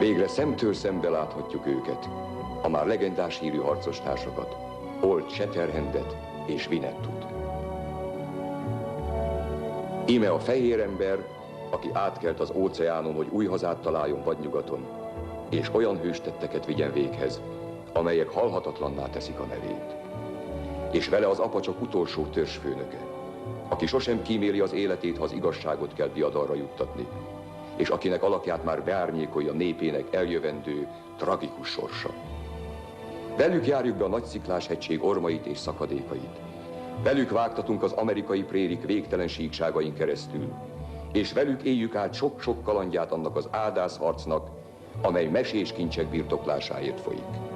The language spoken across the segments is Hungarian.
Végre szemtől szembe láthatjuk őket, a már legendás hírű harcostársakat, Old Shatterhandet és Winettut. Íme a fehér ember, aki átkelt az óceánon, hogy új hazát találjon vadnyugaton, és olyan hőstetteket vigyen véghez, amelyek halhatatlanná teszik a nevét. És vele az apacsok utolsó törzsfőnöke, aki sosem kíméli az életét, ha az igazságot kell diadalra juttatni, és akinek alakját már beárnyékolja népének eljövendő, tragikus sorsa. Velük járjuk be a Nagysziklás-hegység ormait és szakadékait. Velük vágtatunk az amerikai prérik végtelen síkságain keresztül, és velük éljük át sok-sok kalandját annak az áldászharcnak, amely mesés kincsek birtoklásáért folyik.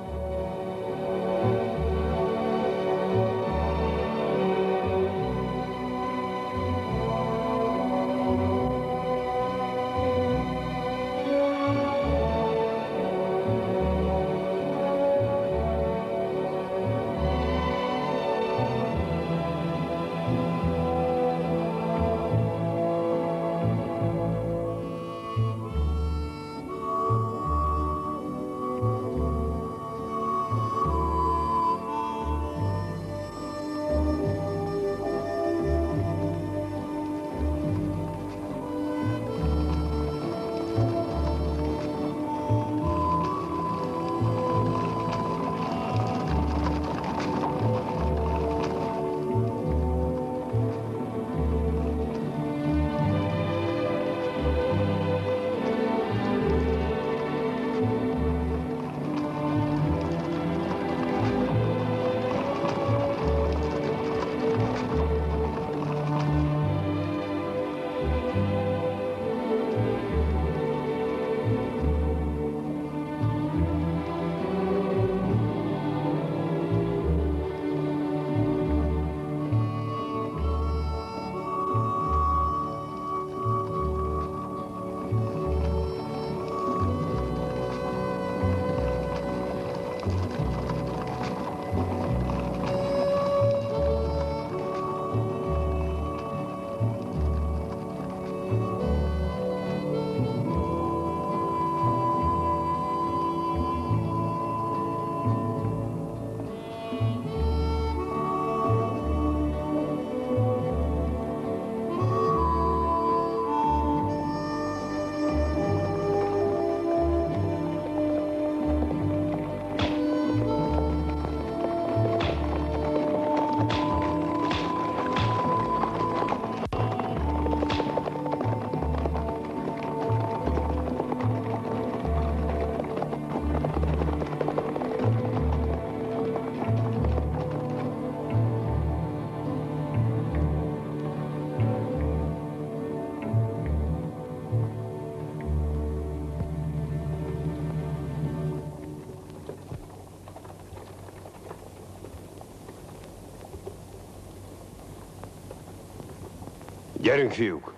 Gyerünk, fiúk!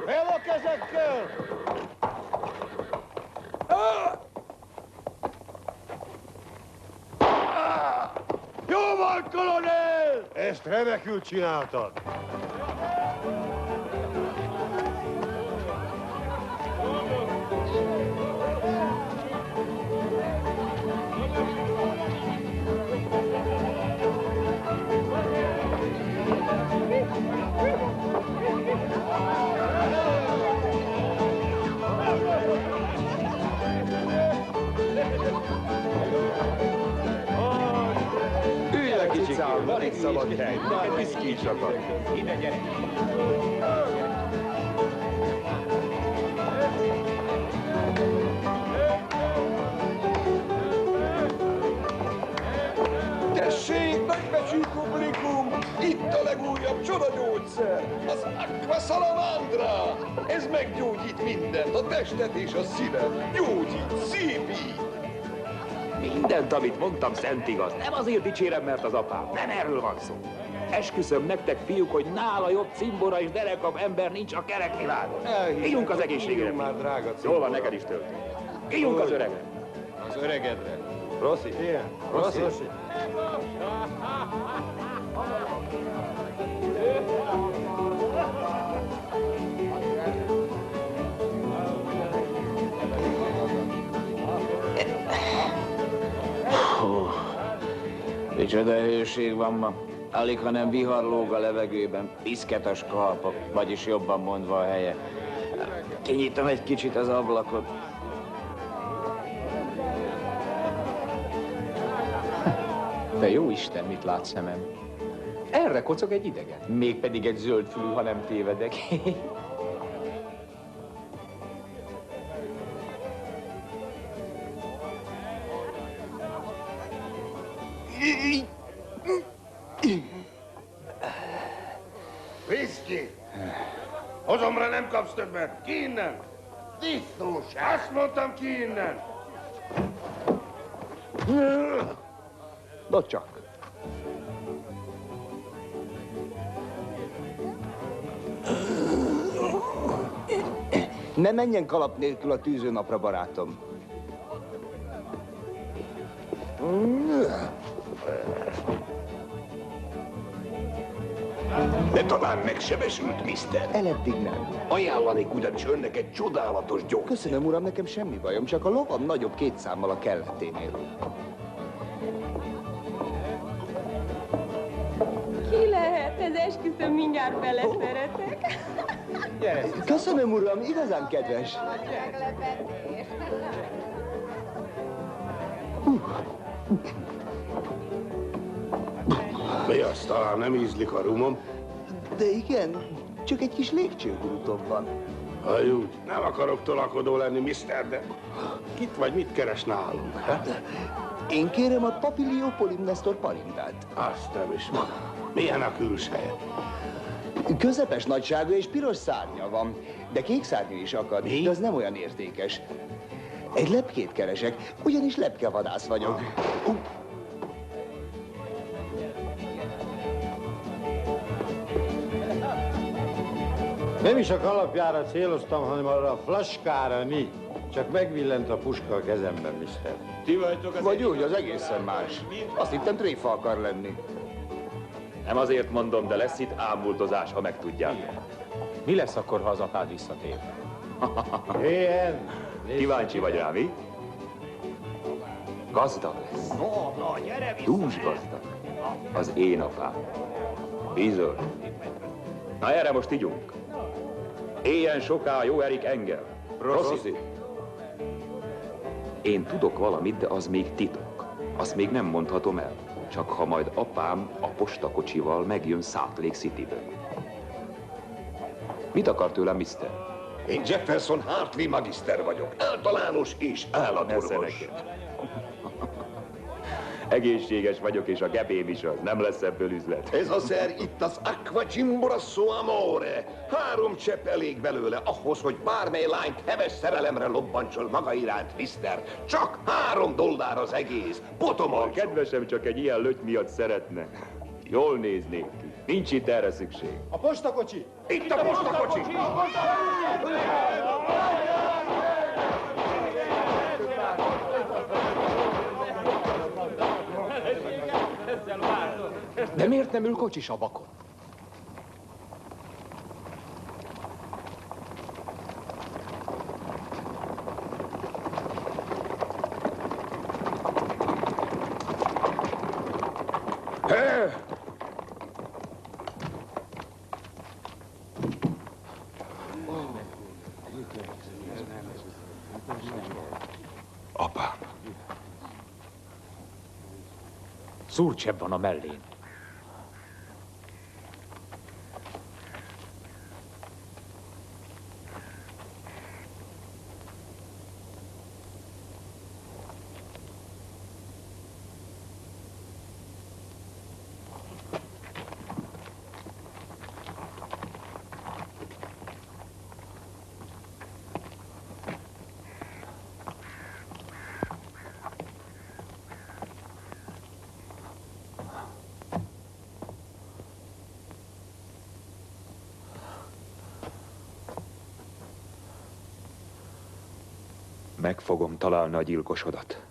El a kezekkel! Jó van, kolonel! Ezt remekül csináltad! Ülj le, kicsikém, van itt szabad hely. Neked viszki is akar. Ide, gyere! Tessék, nagybecsű publikum! Itt a legújabb csodagyógyszer! Az Aqua Salamandra! Ez meggyógyít mindent, a testet és a szívet. Gyógyít, szépít! Mindent, amit mondtam, szent igaz. Nem azért dicsérem, mert az apám. Nem erről van szó. Esküszöm nektek, fiúk, hogy nála jobb cimbora és derekabb ember nincs a kerek világon. Ígyunk az egészségére. Már drága Jól van, neked is töltünk. Ígyunk az öregre. Az öregedre. Rossi. Igen. Rossi. Micsoda hőség van ma. Alig, hanem vihar lóg a levegőben, piszketes kalpok, vagyis jobban mondva a helye. Kinyitom egy kicsit az ablakot. Te jó Isten, mit lát szemem? Erre kocog egy idegen. Mégpedig egy zöldfülű, ha nem tévedek. Whisky! Hozomra nem kapsz többet! Ki innen! Disznóság! Azt mondtam, ki innen! No csak. Ne menjen kalap nélkül a tűzőnapra, barátom. De talán megsebesült, mister. Eleddig nem. Ajánlanék ugyanis önnek egy csodálatos gyógyszert. Köszönöm, uram, nekem semmi bajom, csak a lovam nagyobb 2 számmal a kelleténél. Ki lehet? Ez esküszöm, mindjárt beleszeretek. Köszönöm, uram, igazán kedves. Mi az, talán nem ízlik a rumom? De igen, csak egy kis légcsőgurutom van. Ha úgy, nem akarok tolakodó lenni, mister, de kit vagy mit keres nálunk? Hát? Én kérem a Papilio Polymnestor Parindát. Azt nem is mondom. Milyen a külseje? Közepes nagyságú és piros szárnya van, de kék szárnyú is akad, de az nem olyan értékes. Egy lepkét keresek, ugyanis lepkevadász vagyok. Nem is a kalapjára céloztam, hanem arra a flaskára, mi. Csak megvillent a puska a kezemben, mister. Ti vagytok az Vagy úgy, az egészen más. Azt hittem tréfa akar lenni. Nem azért mondom, de lesz itt ámultozás, ha megtudjátok. Mi lesz akkor, ha az apád visszatér? Ilyen. Kíváncsi vagy rá, mi? Gazdag lesz. Dús gazdag. Az én apám. Bizony. Na erre most igyunk. Éljen soká jó Erik Engel. Rossi. Én tudok valamit, de az még titok. Azt még nem mondhatom el. Csak ha majd apám a postakocsival megjön Salt Lake Cityből. Mit akar tőlem, mister? Én Jefferson Hartley magiszter vagyok. Általános és állatorvos. Egészséges vagyok, és a gebém is az. Nem lesz ebből üzlet. Ez a szer itt az Aqua Cimborasso Amore. 3 csepp elég belőle ahhoz, hogy bármely lányt heves szerelemre lobbancsol maga iránt, mister. Csak $3 az egész. A Potomon. kedvesem csak egy ilyen löty miatt szeretne. Jól néznék ki. Nincs itt erre szükség. A postakocsi! Itt a postakocsi! De miért nem ül kocsisabakon? Apám. Szúrcsebb van a mellén. Meg fogom találni a gyilkosodat.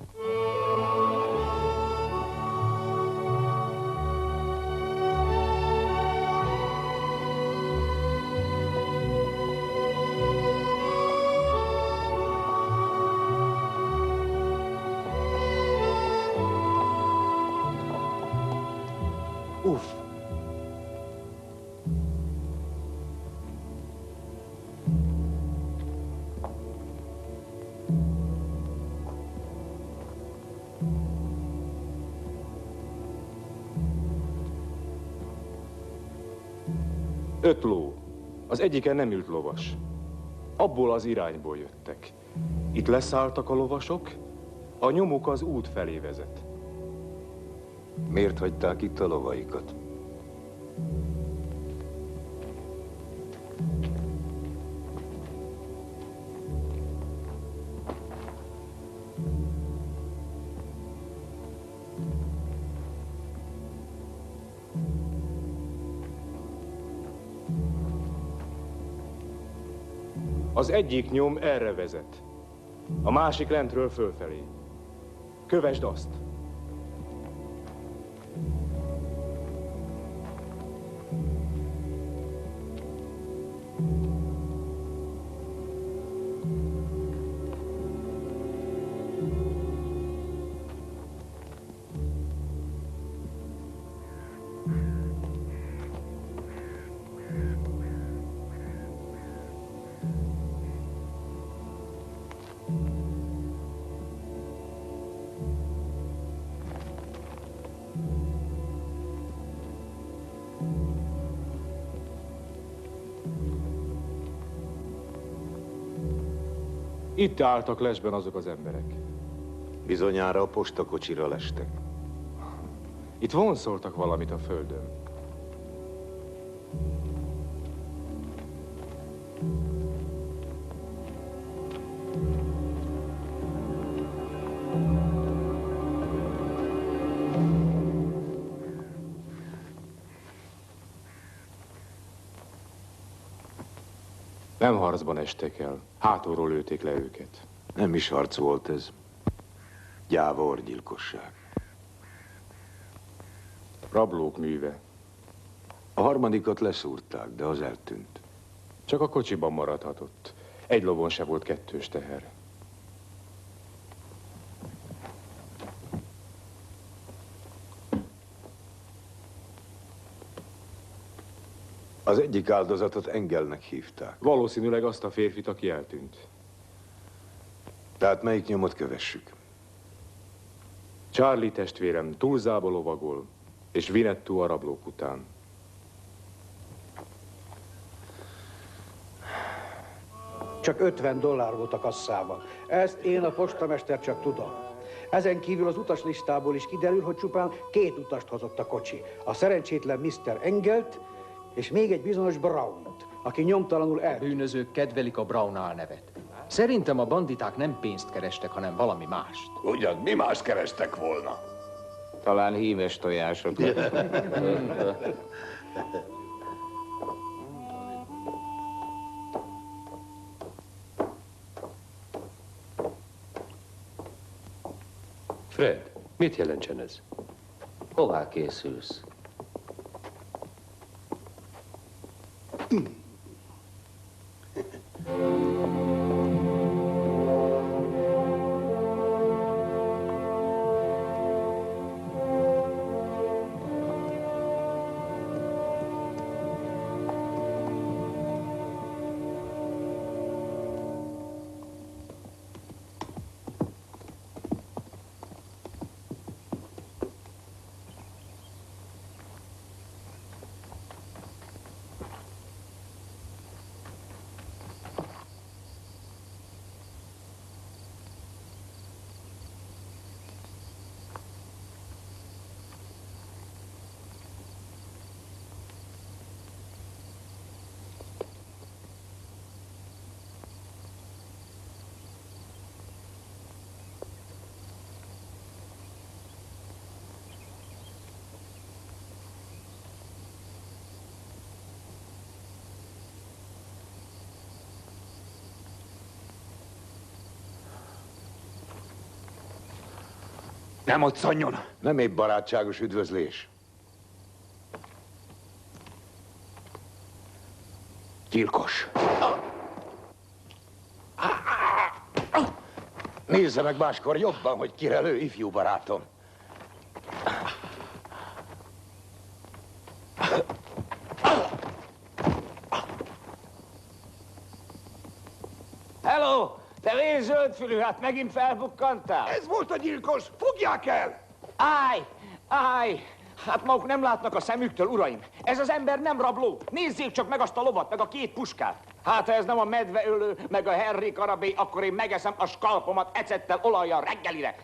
Uff. Öt ló. Az egyiken nem ült lovas. Abból az irányból jöttek. Itt leszálltak a lovasok, a nyomuk az út felé vezet. Miért hagyták itt a lovaikat? Az egyik nyom erre vezet, a másik lentről fölfelé. Kövesd azt! Itt álltak lesben azok az emberek. Bizonyára a postakocsira lestek. Itt vonszoltak valamit a földön. Nem harcban estek el, hátulról lőtték le őket. Nem is harc volt ez. Gyáva orgyilkosság. Rablók műve. A harmadikat leszúrták, de az eltűnt. Csak a kocsiban maradhatott. Egy lovon se volt kettős teher. Az egyik áldozatot Engelnek hívták. Valószínűleg azt a férfit, aki eltűnt. Tehát melyik nyomot kövessük? Charlie testvérem túlzába lovagol, és Vinettu a rablók után. Csak $50 volt a kasszában. Ezt én, a postamester, csak tudom. Ezen kívül az utaslistából is kiderül, hogy csupán 2 utast hozott a kocsi. A szerencsétlen Mr. Engelt, és még egy bizonyos Brownt, aki nyomtalanul A bűnözők kedvelik a Brown álnevet. Szerintem a banditák nem pénzt kerestek, hanem valami mást. Ugyan, mi más kerestek volna? Talán hímes tojásokat. Fred, mit jelentsen ez? Hová készülsz? Nem otszanjon! Nem épp barátságos üdvözlés. Gyilkos. Nézze meg máskor jobban, hogy kire lő, ifjú barátom. Hello! Te vén zöldfülű, hát megint felbukkantál? Ez volt a gyilkos! Fogják el! Állj! Állj! Hát maguk nem látnak a szemüktől, uraim. Ez az ember nem rabló. Nézzék csak meg azt a lovat, meg a két puskát. Hát ha ez nem a medveölő, meg a Henry Karabé, akkor én megeszem a skalpomat ecettel, olajjal reggelire.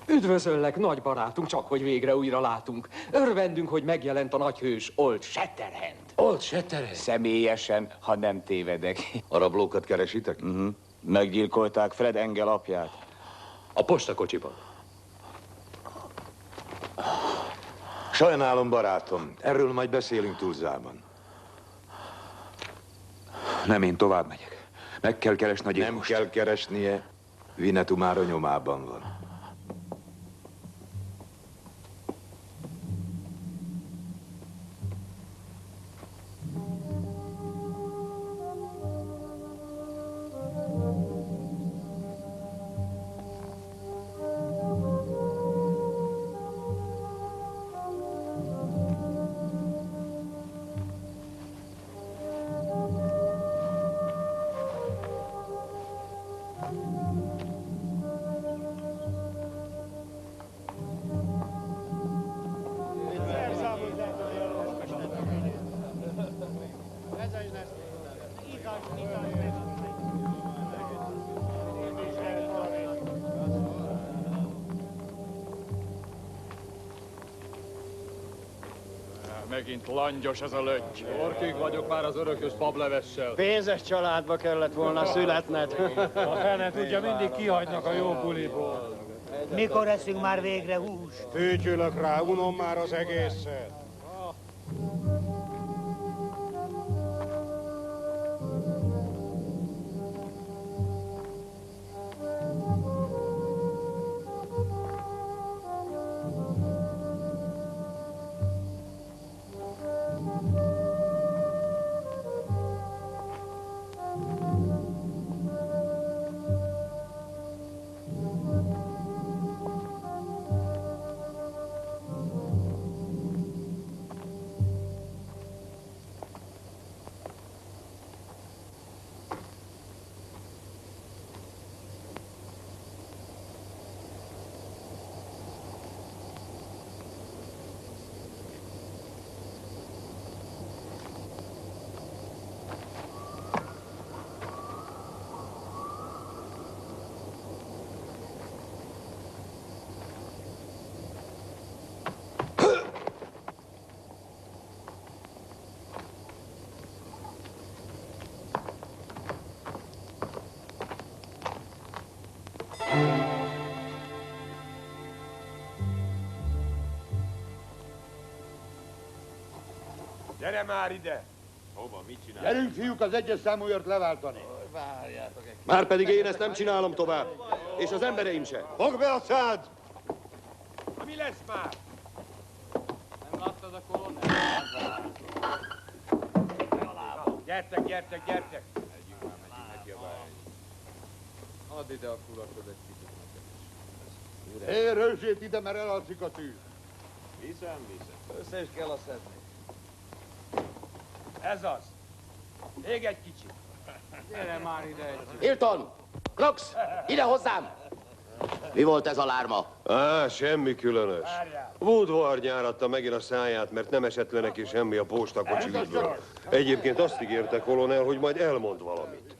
Üdvözöllek, nagy barátunk, csak hogy végre újra látunk. Örvendünk, hogy megjelent a nagyhős Old Shatterhand. Old Shatterhand? Személyesen, ha nem tévedek. A rablókat keresitek? Meggyilkolták Fred Engel apját. A postakocsiban. Sajnálom, barátom. Erről majd beszélünk Tulzában. Nem, én tovább megyek. Meg kell keresni a gyilkost. Nem kell keresnie. Winnetou már a nyomában van. Megint langyos ez a löty. Orkig vagyok már az örökös bablevessel. Pénzes családba kellett volna születned. A fene tudja, mindig kihagynak a jó buliból. Mikor eszünk már végre hús? Fütyülök rá, unom már az egészet. Gyere már ide! Hova, mit csinál? Gyerünk, fiúk, az egyes számújört leváltani. Várjátok egy... Márpedig én ezt nem csinálom tovább. És az embereim se. Fogd be a szád! Mi lesz már? Nem láttad a kolonnát? Gyertek, gyertek, gyertek! Megyünk neki a bájt. Add ide a kulatod egy kicsit neked is. Hé, rőzsét ide, mert elalszik a tűz. Viszem. Össze is kell a szedni. Ez az. Még egy kicsit. Gyere már ide egy kicsit. Hilton! Knox! Ide hozzám! Mi volt ez a lárma? Semmi különös. Woodward nyáratta megint a száját, mert nem esett le neki semmi a postakocsi ügyből. Egyébként azt ígérte kolonel, hogy majd elmond valamit.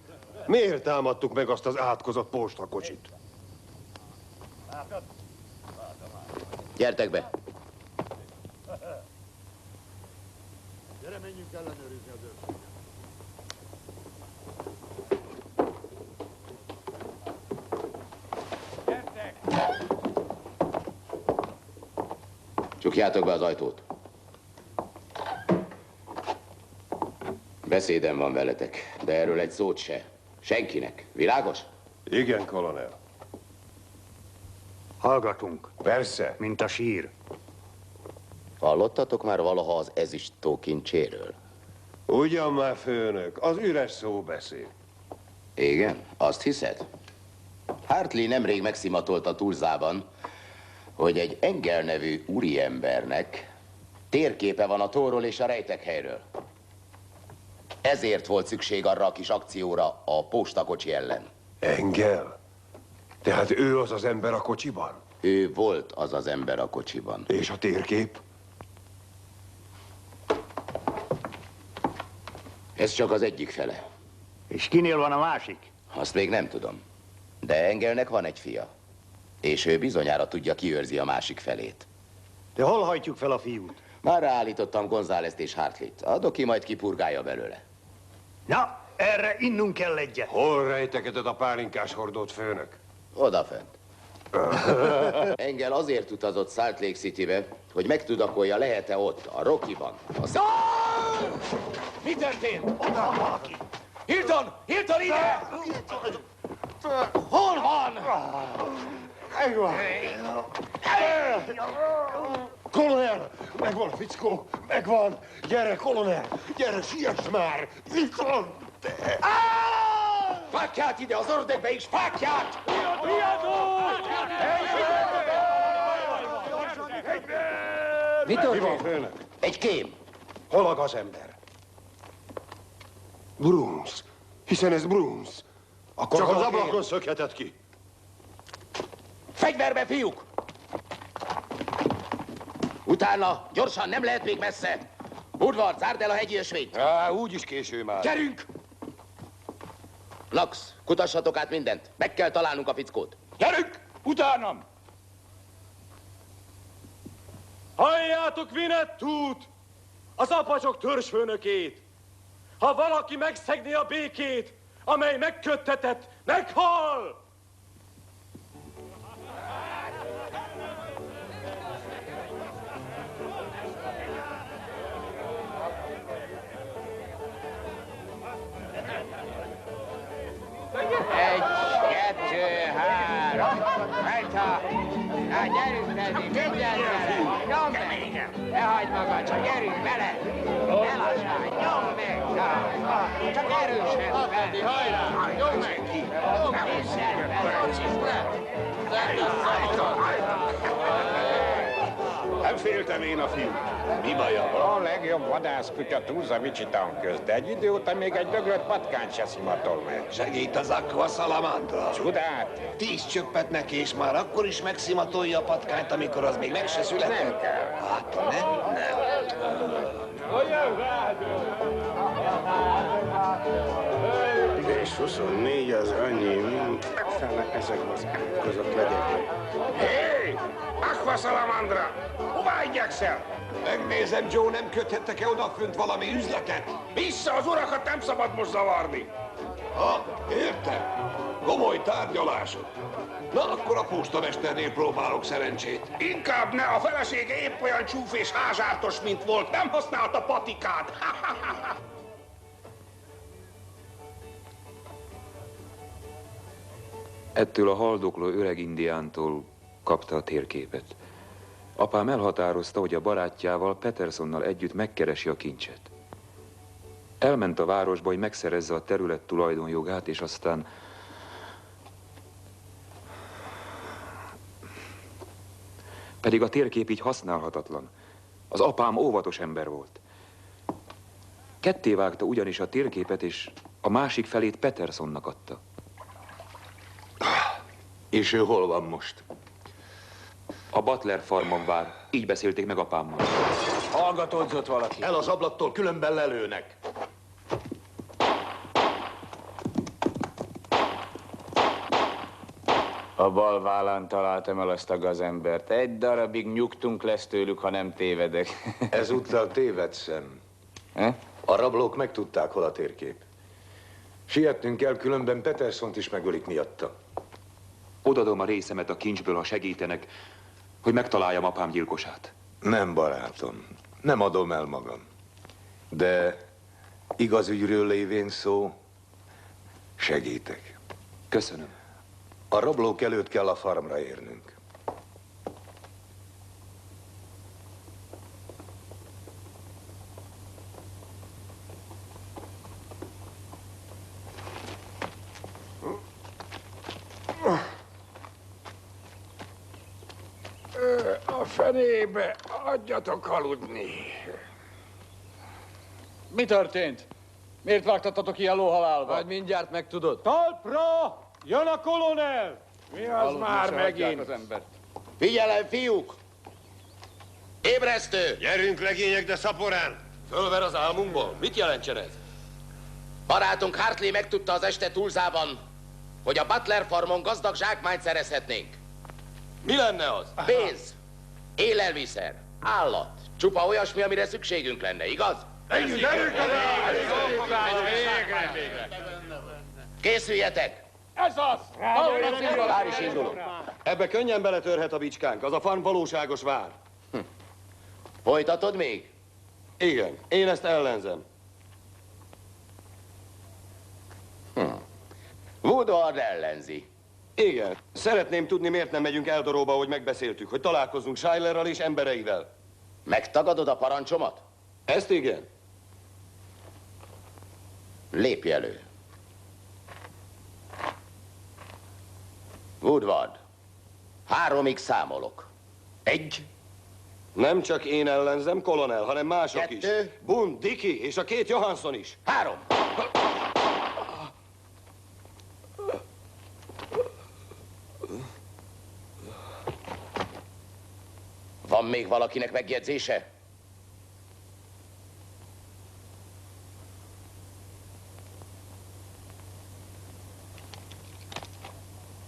Miért támadtuk meg azt az átkozott postakocsit? Gyertek be! Gyere, menjünk ellenőrizni az őrséget. Gyertek! Csukjátok be az ajtót. Beszédem van veletek, de erről egy szót se. Senkinek. Világos? Igen, kolonel. Hallgatunk. Persze. Mint a sír. Hallottatok már valaha az ezüst tó kincséről? Ugyan már, főnök, az üres szóbeszéd. Igen? Azt hiszed? Hartley nemrég megszimatolta Tulzában, hogy egy Engel nevű úriembernek térképe van a tóról és a rejtekhelyről. Ezért volt szükség arra a kis akcióra a postakocsi ellen. Engel? Tehát ő az az ember a kocsiban? Ő volt az az ember a kocsiban. És a térkép? Ez csak az egyik fele. És kinél van a másik? Azt még nem tudom. De Engelnek van egy fia. És ő bizonyára tudja, ki őrzi a másik felét. De hol hajtjuk fel a fiút? Már ráállítottam Gonzálezt és Hartley-t. A doki majd kipurgálja belőle. Na, erre innunk kell egyet. Hol rejtekedett a pálinkás hordót, főnök? Odafent. Engel azért utazott Salt Lake Citybe, hogy megtudakolja, lehet-e ott, a Rockyban. Mi történt? Oda valaki! Hilton! Hilton, ide! Hol van? Megvan! Kolonel! Megvan a fickó! Megvan! Gyere, kolonel! Gyere, siess már! Itt van! Fákját ide, az ördögbe is! Fákját! Mi történt? Főnök? Egy kém. Hol a gazember? Bruns! Hiszen ez Bruns! Akkor csak hol az a ablakon kém? szökhetett ki. Fegyverbe, fiúk! Utána, gyorsan, nem lehet még messze. Woodward, zárd el a hegyi ösvényt. Úgyis késő már. Gyerünk! Lax, kutassatok át mindent. Meg kell találnunk a fickót. Gyerünk! Utánam! Halljátok Winettút, az apacsok törzsfőnökét! Ha valaki megszegné a békét, amely megköttetett, meghal! Egy, kettő, három. Rajta! Na, gyerünk, Teddy, mindjárt bele! Nyomd meg! Ne hagyd magad, csak gyerünk bele! Ne lassan, nyomd meg! Na, csak erősen fel! Hajrá! Nyomd meg! Mindjárt Nem féltem én a fiú. Mi baja? A legjobb vadászkutya Tulsa Wichita közt, de egy idő után még egy döglött patkányt se szimatol meg. Segít az Aqua Salamandra. Csodát! 10 csöppet neki, és már akkor is megszimatolja a patkányt, amikor az még meg se született. Nem kell. Hát, nem? És 24 az annyi, mint megfelelne ezek az között legyek. Hé! Aqua Salamandra! Hová igyekszel? Megnézem, Joe, nem köthettek-e odafönt valami üzletet? Vissza, az urakat nem szabad most zavarni! Ha, értem. Komoly tárgyalások. Na, akkor a postamesternél próbálok szerencsét. Inkább ne, a felesége épp olyan csúf és házártos, mint volt. Nem használta patikát. Ettől a haldokló öreg indiántól kapta a térképet. Apám elhatározta, hogy a barátjával, Petersonnal együtt megkeresi a kincset. Elment a városba, hogy megszerezze a terület tulajdonjogát, és aztán... Pedig a térkép így használhatatlan. Az apám óvatos ember volt. Kettévágta ugyanis a térképet, és a másik felét Petersonnak adta. És ő hol van most? A Butler farmon vár. Így beszélték meg apámmal. Hallgatódzott valaki. El az ablaktól, különben lelőnek. A bal vállán találtam el azt a gazembert. Egy darabig nyugtunk lesz tőlük, ha nem tévedek. Ezúttal tévedszem. A rablók megtudták, hol a térkép. Sietnünk kell, különben Petersont is megölik miatta. Odadom a részemet a kincsből, ha segítenek, hogy megtaláljam apám gyilkosát. Nem, barátom. Nem adom el magam. De igaz ügyről lévén szó, segítek. Köszönöm. A rablók előtt kell a farmra érnünk. fenébe, adjatok aludni. Mi történt? Miért vágtattatok ilyen lóhalálba? Majd mindjárt megtudod. Talpra! Jön a kolonel! Mi az már megint? Az embert. Figyelem, fiúk! Ébresztő! Gyerünk, legények, de szaporán! Fölver az álmunkból. Mit jelentsen ez? Barátunk Hartley megtudta az este túlzában, hogy a Butler farmon gazdag zsákmányt szerezhetnénk. Mi lenne az? Pénz, élelmiszer, állat, csupa olyasmi, amire szükségünk lenne, igaz? Készüljetek! Ez az! Vár is indulok. Ebbe könnyen beletörhet a bicskánk. Az a farm valóságos vár. Folytatod még? Igen, én ezt ellenzem. Woodward ellenzi. Igen. Szeretném tudni, miért nem megyünk Eldoróba, ahogy megbeszéltük, hogy találkozzunk Schuylerrel és embereivel. Megtagadod a parancsomat? Ezt igen. Lépj elő. Woodward, 3-ig számolok. 1. Nem csak én ellenzem, kolonel, hanem mások 2. is. Bund, Dicky és a 2 Johansson is. 3. Van még valakinek megjegyzése?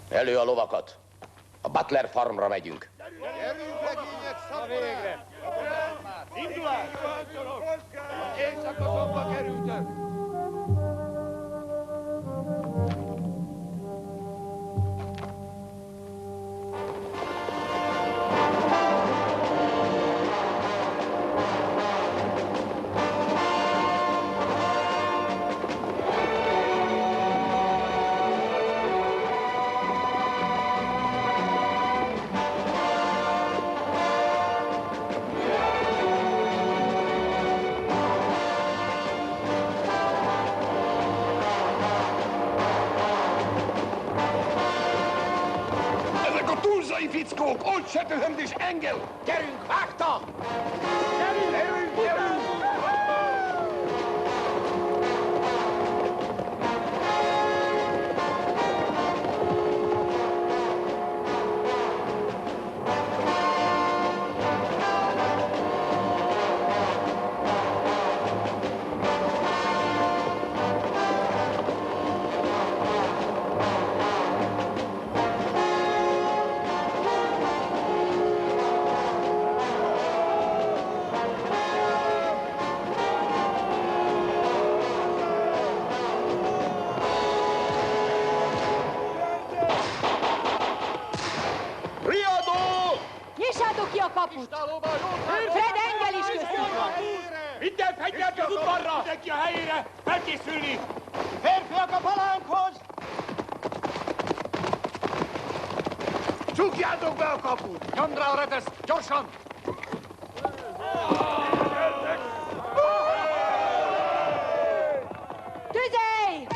Elő a lovakat. A Butler farmra megyünk. Gyerünk, legények, szaporán! Indulás! Én szakaszomba kerültök! Fickók, ott se töhömd és engel! Gyerünk, vágta! Nyissátok ki a kaput! Fred Engel is köztünk van! Minden fegyvert az udvarra! Mindenki a helyére! Felkészülni! Férfiak a palánkhoz! Csukjátok be a kaput! Nyomd rá a retesz! Gyorsan! Tüzelj!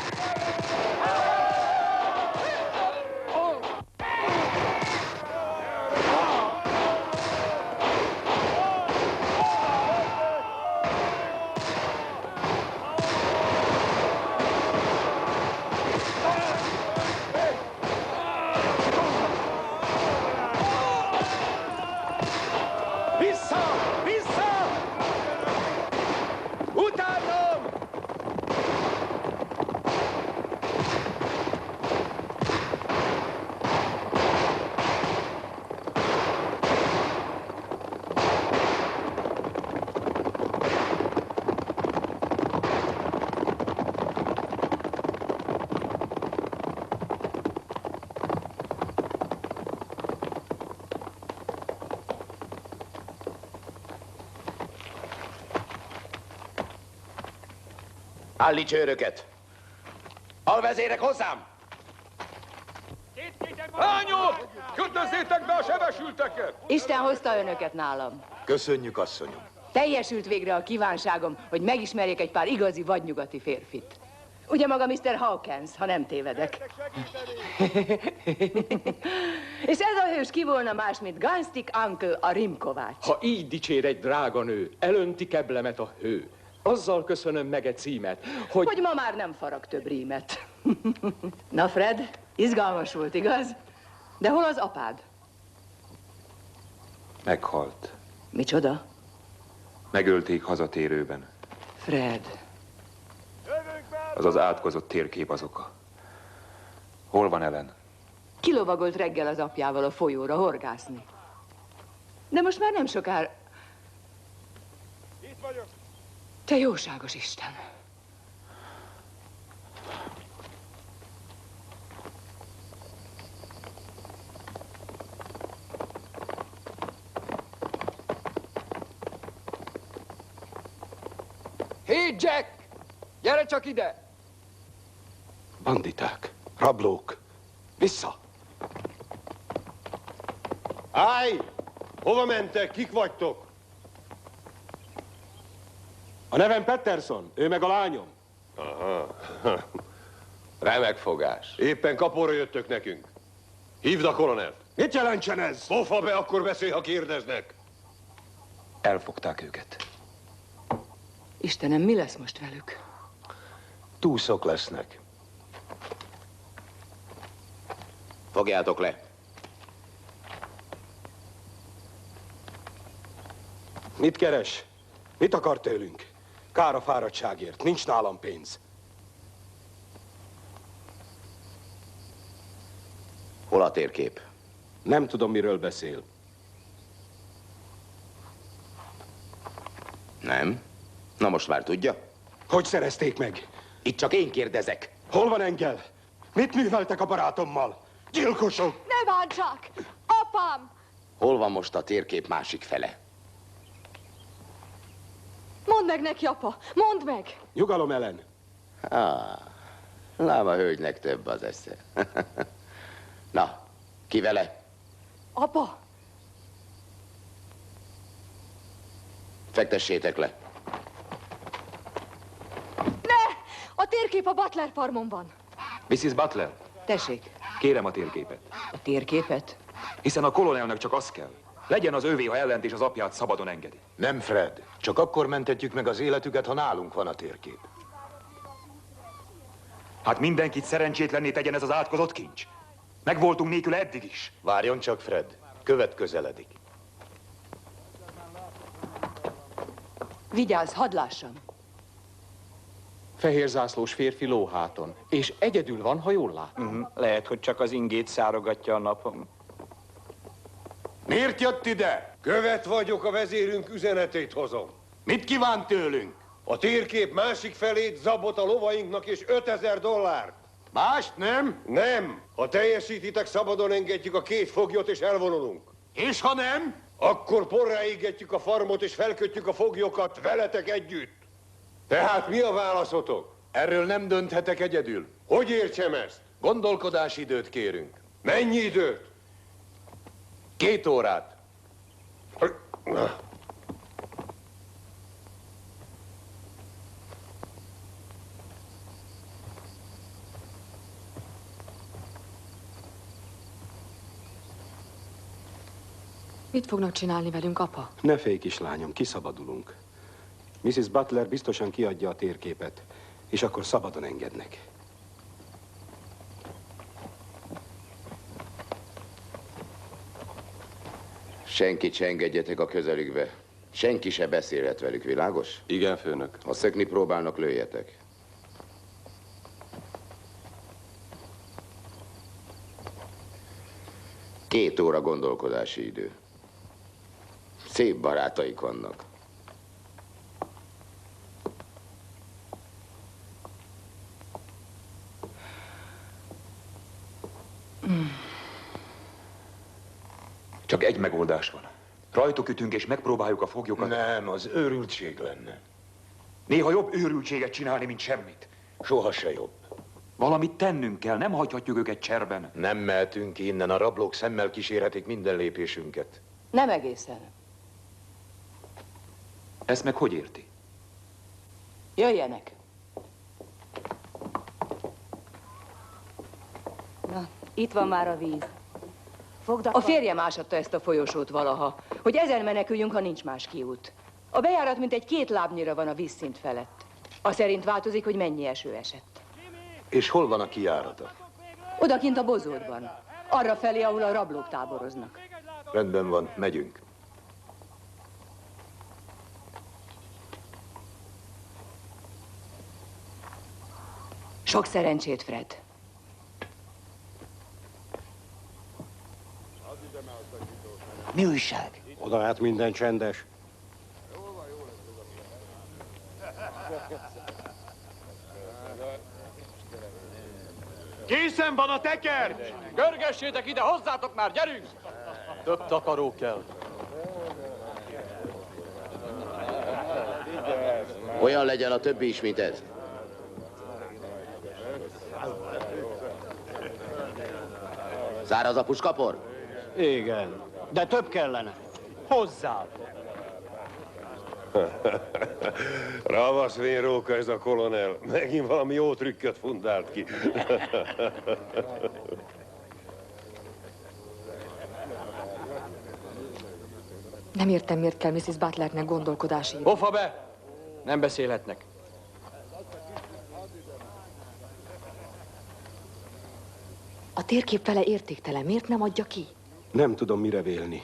Állíts őröket! Alvezérek hozzám! Lányok! Kötözzétek be a sebesülteket! Isten hozta önöket nálam. Köszönjük, asszonyom. Teljesült végre a kívánságom, hogy megismerjek egy pár igazi vadnyugati férfit. Ugye maga Mr. Hawkins, ha nem tévedek. És ez a hős ki volna más, mint Gunstick Uncle, a rimkovács. Ha így dicsér egy drága nő, elönti keblemet a hő. Azzal köszönöm meg egy címet, hogy ma már nem farag több rímet. Na, Fred, izgalmas volt, igaz? De hol az apád? Meghalt. Micsoda? Megölték hazatérőben. Fred. Az az átkozott térkép az oka. Hol van Ellen? Kilovagolt reggel az apjával a folyóra horgászni. De most már nem sokára... Itt vagyok. Te jóságos Isten! Hé, Jack! Gyere csak ide! Banditák, rablók, vissza! Állj! Hova mentek? Kik vagytok? A nevem Patterson, ő meg a lányom. Aha. Remek fogás. Éppen kapóra jöttök nekünk. Hívd a kolonelt. Mit jelentsen ez? Pofa be, akkor beszélj, ha kérdeznek. Elfogták őket. Istenem, mi lesz most velük? Túszok lesznek. Fogjátok le. Mit keres? Mit akar tőlünk? Kár a fáradtságért, nincs nálam pénz. Hol a térkép? Nem tudom, miről beszél. Nem? Na most már tudja? Hogy szerezték meg? Itt csak én kérdezek. Hol van Engel? Mit műveltek a barátommal? Gyilkosok! Ne bántsák! Apám! Hol van most a térkép másik fele? Mondd meg neki, apa! Mondd meg! Nyugalom, Ellen. Lám a hölgynek több az esze. Na, ki vele? Apa! Fektessétek le. Ne! A térkép a Butler farmon van. Mrs. Butler, Tessék. kérem a térképet. A térképet? Hiszen a kolonelnek csak az kell. Legyen az ővé, ha ellent és az apját szabadon engedi. Nem, Fred. Csak akkor mentetjük meg az életüket, ha nálunk van a térkép. Hát mindenkit szerencsétlenné tegyen ez az átkozott kincs. Megvoltunk nélküle eddig is. Várjon csak, Fred. Követ közeledik. Vigyázz, hadd lássam. Fehérzászlós férfi lóháton. És egyedül van, ha jól látom. Lehet, hogy csak az ingét szárogatja a napom. Miért jött ide? Követ vagyok, a vezérünk üzenetét hozom. Mit kíván tőlünk? A térkép másik felét, zabot a lovainknak és $5000. Mást nem? Nem. Ha teljesítitek, szabadon engedjük a 2 foglyot és elvonulunk. És ha nem? Akkor porrá égetjük a farmot és felkötjük a foglyokat veletek együtt. Tehát mi a válaszotok? Erről nem dönthetek egyedül. Hogy értsem ezt? Gondolkodási időt kérünk. Mennyi időt? 2 órát. Mit fognak csinálni velünk, apa? Ne félj, kislányom, kiszabadulunk. Mrs. Butler biztosan kiadja a térképet, és akkor szabadon engednek. Senkit se engedjetek a közelükbe. Senki se beszélhet velük, világos? Igen, főnök. Ha szökni próbálnak, lőjetek. Két óra gondolkodási idő. Szép barátaik vannak. Csak egy megoldás van. Rajtuk ütünk és megpróbáljuk a foglyokat. Nem, az őrültség lenne. Néha jobb őrültséget csinálni, mint semmit. Soha se jobb. Valamit tennünk kell, nem hagyhatjuk őket cserben. Nem mehetünk innen, a rablók szemmel kísérhetik minden lépésünket. Nem egészen. Ezt meg hogy érti? Jöjjenek. Na, itt van már a víz. A férjem ásatta ezt a folyosót valaha, hogy ezen meneküljünk, ha nincs más kiút. A bejárat mintegy 2 lábnyira van a vízszint felett. Az szerint változik, hogy mennyi eső esett. És hol van a kijárata? Odakint a bozótban. Arra felé, ahol a rablók táboroznak. Rendben van, megyünk. Sok szerencsét, Fred. Mi újság? Oda hát minden csendes. Készen van a teker! Görgessétek ide, hozzátok már, gyerünk! Több takaró kell. Olyan legyen a többi is, mint ez. Száraz a puskapor? Igen, de több kellene. Hozzá! Ravasz vénróka ez a kolonel. Megint valami jó trükköt fundált ki. Nem értem, miért kell Mrs. Butlernek gondolkodási idő. Hofa be! Nem beszélhetnek. A térkép fele értéktelen, miért nem adja ki? Nem tudom, mire vélni.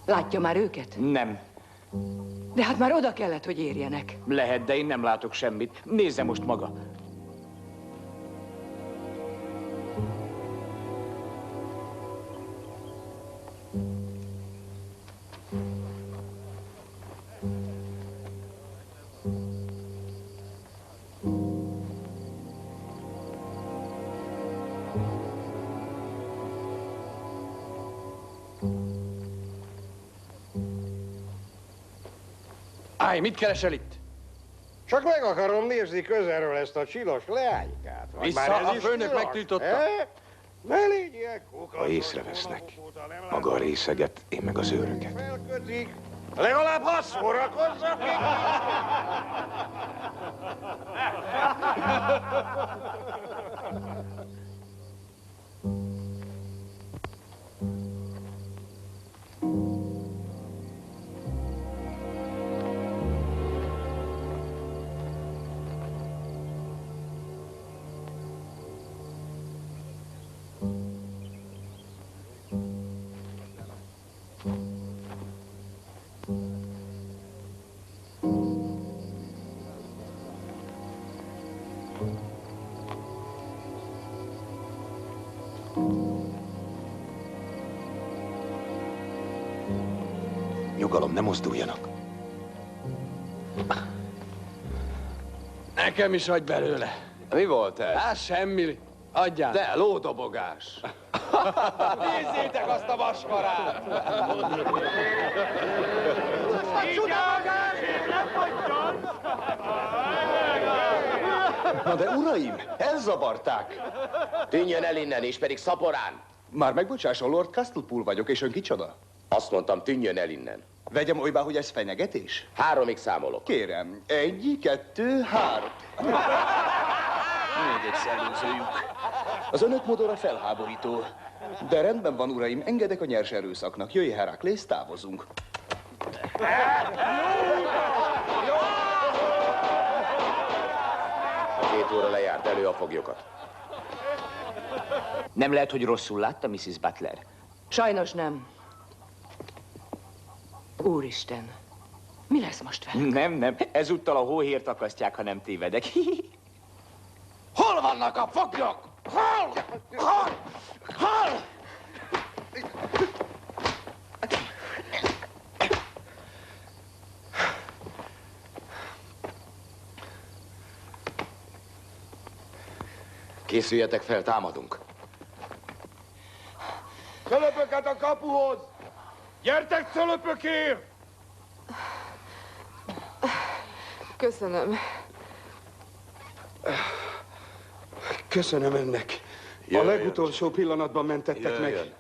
Látja már őket? Nem. De hát már oda kellett, hogy érjenek. Lehet, de én nem látok semmit. Nézze most maga. Állj, mit keresel itt? Csak meg akarom nézni közelről ezt a csinos leánykát. Vissza, a főnök megtiltotta. Ne légy ilyen kuka. Ha észrevesznek, maga a részeget, én meg az őröket. Felkötik. Legalább ha szórakozzak még. Nyugalom, ne mozduljanak. Nekem is adj belőle. Mi volt ez? Hát semmi. Adjál. De lódobogás. Nézzétek azt a vasmarát! Na de uraim, elzavarták. Tűnjön el innen, és pedig szaporán. Már megbocsásson, Lord Castlepool vagyok, és ön kicsoda? Azt mondtam, tűnjön el innen. Vegyem olybá, hogy ez fenyegetés? 3-ig számolok. Kérem, 1, 2, 3. Még egyszer lőzőjük. Az önök modora felháborító. De rendben van, uraim, engedek a nyers erőszaknak. Jöjj, Heraklész, távozunk. A 2 óra lejárt, elő a foglyokat. Nem lehet, hogy rosszul látta, Mrs. Butler? Sajnos nem. Úristen, mi lesz most velük? Nem. Ezúttal a hóhért akasztják, ha nem tévedek. Hol vannak a foglyok? Hol? Készüljetek fel, támadunk. Cölöpöket a kapuhoz! Gyertek cölöpökért! Köszönöm. Köszönöm önnek. A legutolsó pillanatban mentettek meg.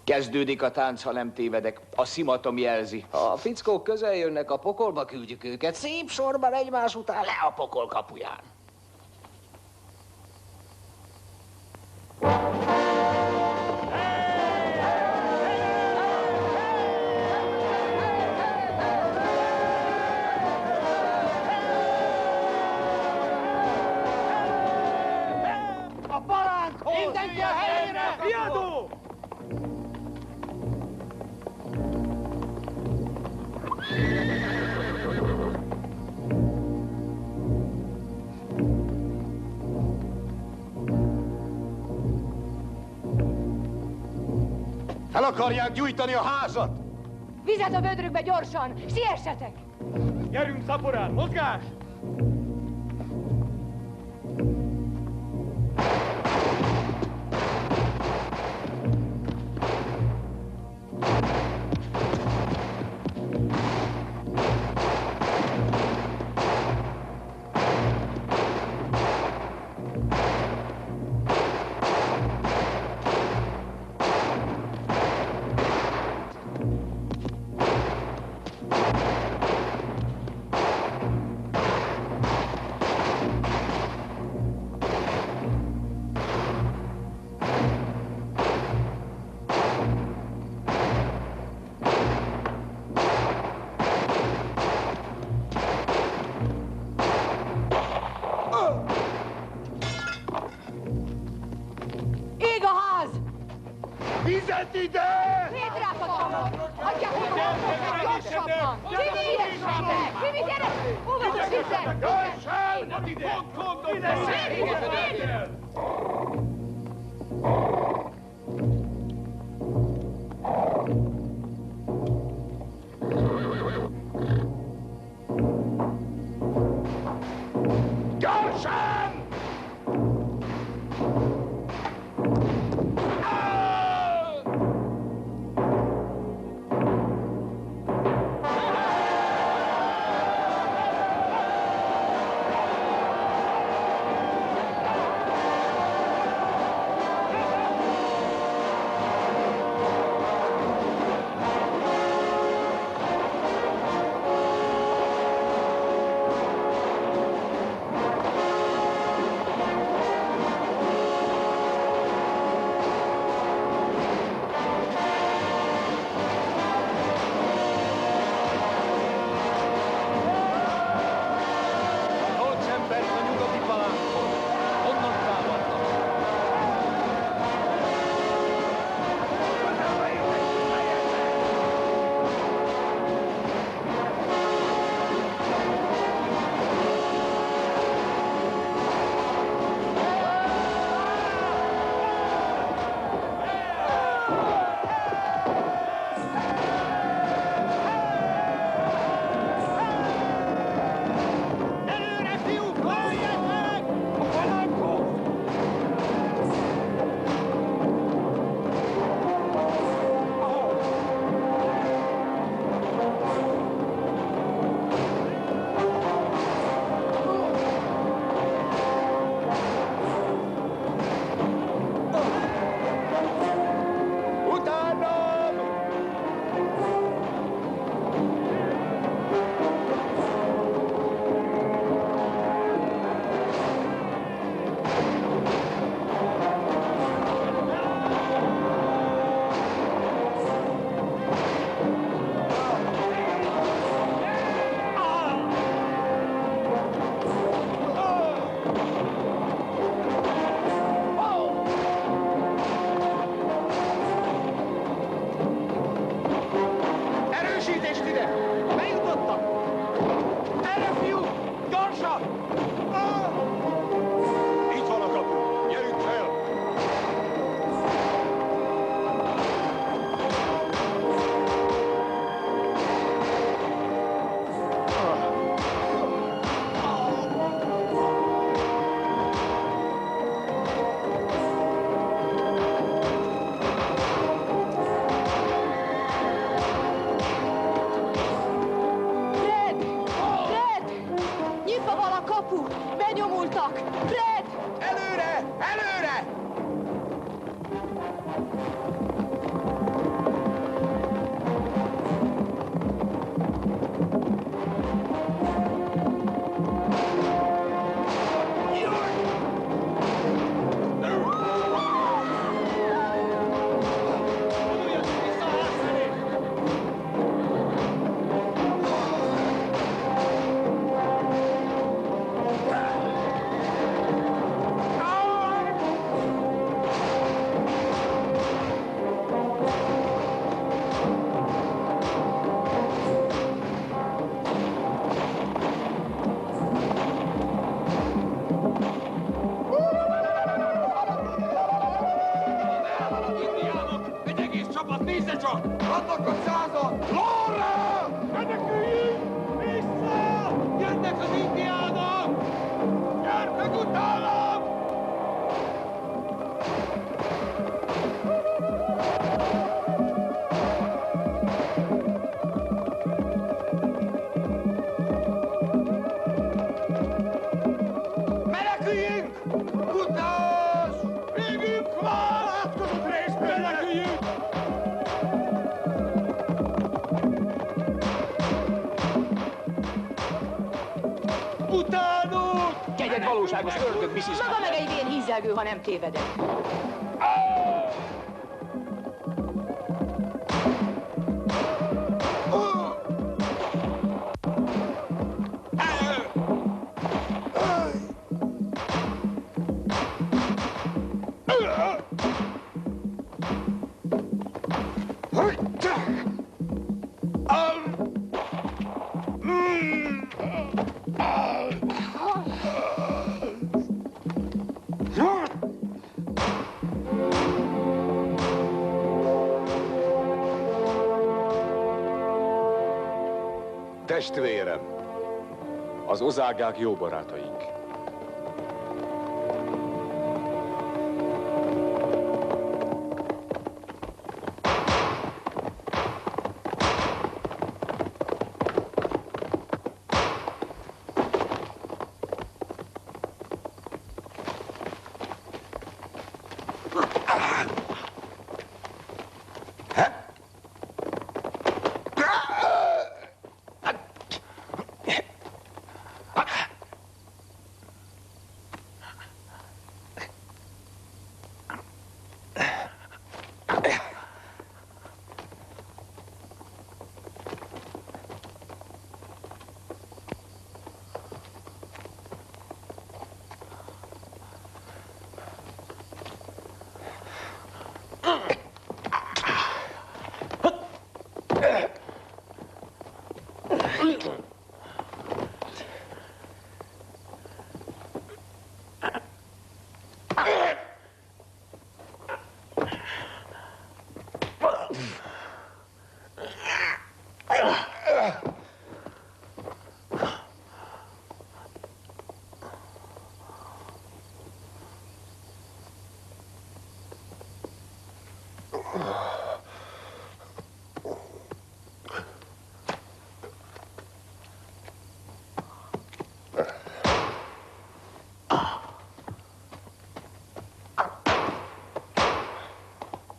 Kezdődik a tánc, ha nem tévedek. A szimatom jelzi. Ha a fickók közel jönnek, a pokolba küldjük őket. Szép sorban egymás után le a pokol kapuján. A palánkhoz! Mindenki a helyére! Riadó! Fel akarják gyújtani a házat! Vizet a vödrökbe gyorsan! Siessetek! Gyerünk, szaporán! Mozgás! Ég a ház! Vizet ide! Szétrákadtam! Adják meg a mondokat gyorsabban! Csimi, ilyessetek! Csimi, gyere! Óvatos, hiszen! Gyorsan! Ide! Gyorsan! Nézze csak! Vannak a 100-an! Lóra! Meneküljünk! Vissza! Jönnek az indiánok! Gyertek utánam! Meneküljünk! Utás! Végünk van! Átkozott részt! Meneküljünk! Utánuk! Kegyed valóságos ördög, Mrs. Maga meg egy vén hízelgő, ha nem tévedek. Testvérem! Az ozágák jó barátaink.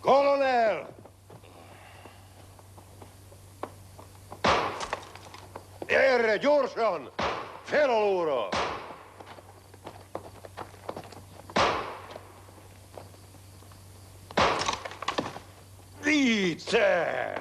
Kolonel! Erre, gyorsan! Fel a lóra! Vice!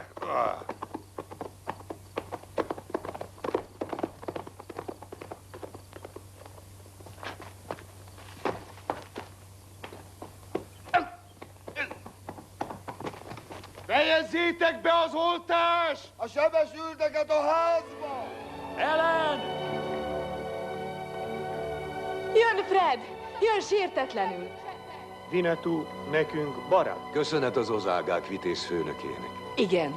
Fejezzétek be az oltást! A sebesülteket a házba! Ellen! Jön Fred! Jön sértetlenül! Vinetú, nekünk barát. Köszönet az ozágák vitéz főnökének. Igen.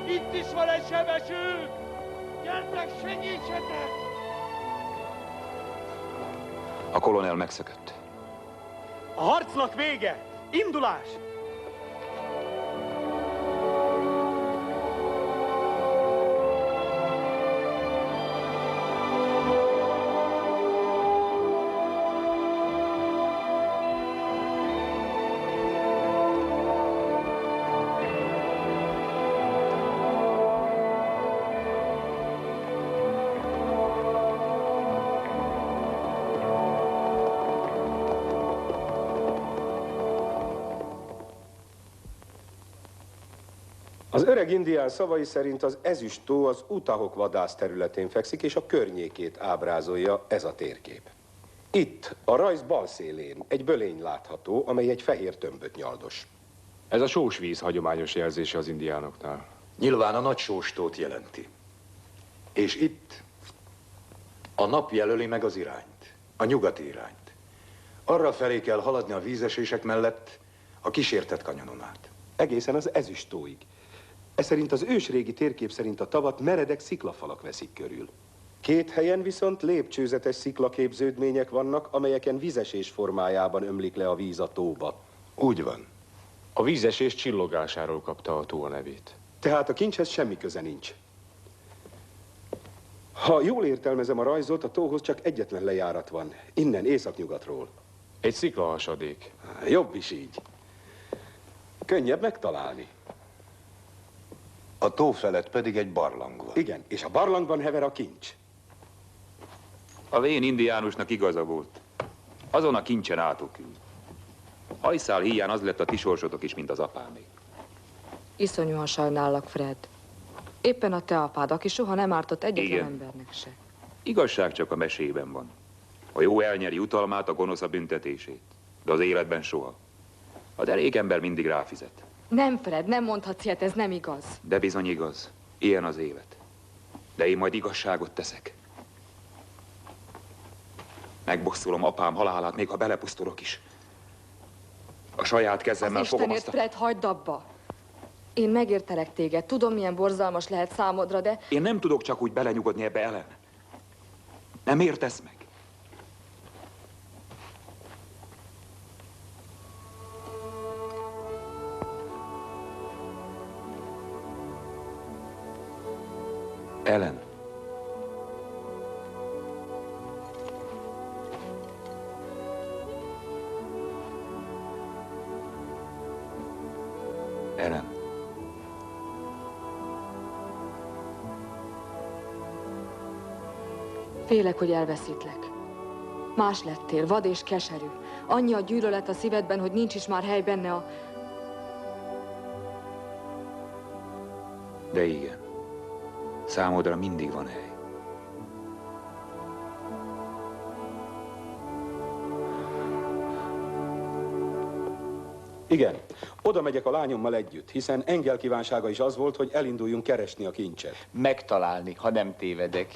Itt is van egy sebesült! Gyertek, segítsetek! A kolonel megszökött. A harcnak vége! Indulás! Az öreg indián szavai szerint az ezüsttó az Utahok vadász területén fekszik, és a környékét ábrázolja ez a térkép. Itt, a rajz bal szélén egy bölény látható, amely egy fehér tömböt nyaldos. Ez a sós víz hagyományos jelzése az indiánoknál. Nyilván a nagy sóstót jelenti. És itt a nap jelöli meg az irányt, a nyugati irányt. Arra felé kell haladni a vízesések mellett, A kísértett kanyonon át. Egészen az Ezüstóig. Ez szerint az ősrégi térkép szerint a tavat meredek sziklafalak veszik körül. Két helyen viszont lépcsőzetes sziklaképződmények vannak, amelyeken vízesés formájában ömlik le a víz a tóba. Úgy van. A vízesés csillogásáról kapta a tó a nevét. Tehát a kincshez semmi köze nincs. Ha jól értelmezem a rajzot, a tóhoz csak egyetlen lejárat van. Innen, északnyugatról. Egy sziklahasadék. Jobb is így. Könnyebb megtalálni. A tó felett pedig egy barlang van. Igen, és a barlangban hever a kincs. A vén indiánusnak igaza volt. Azon a kincsen átokül. Hajszál híján az lett a ti sorsotok is, mint az apámék. Iszonyúan sajnállak, Fred. Éppen a te apád, aki soha nem ártott egyetlen embernek se. Igazság csak a mesében van. A jó elnyeri jutalmát, a gonosz a büntetését. De az életben soha. A derék ember mindig ráfizet. Nem, Fred, nem mondhatsz ilyet, ez nem igaz. De bizony igaz. Ilyen az élet. De én majd igazságot teszek. Megbosszulom apám halálát, még ha belepusztulok is. A saját kezemmel fogom azt a... Fred, hagyd abba. Én megértelek téged. Tudom, milyen borzalmas lehet számodra, de... Én nem tudok csak úgy belenyugodni ebbe, Ellen. Nem értesz meg? Ellen. Ellen. Félek, hogy elveszítlek. Más lettél, vad és keserű. Annyi a gyűlölet a szívedben, hogy nincs is már hely benne a... De igen. Számodra mindig van hely. Igen, oda megyek a lányommal együtt, hiszen Engel kívánsága is az volt, hogy elinduljunk keresni a kincset. Megtalálni, ha nem tévedek.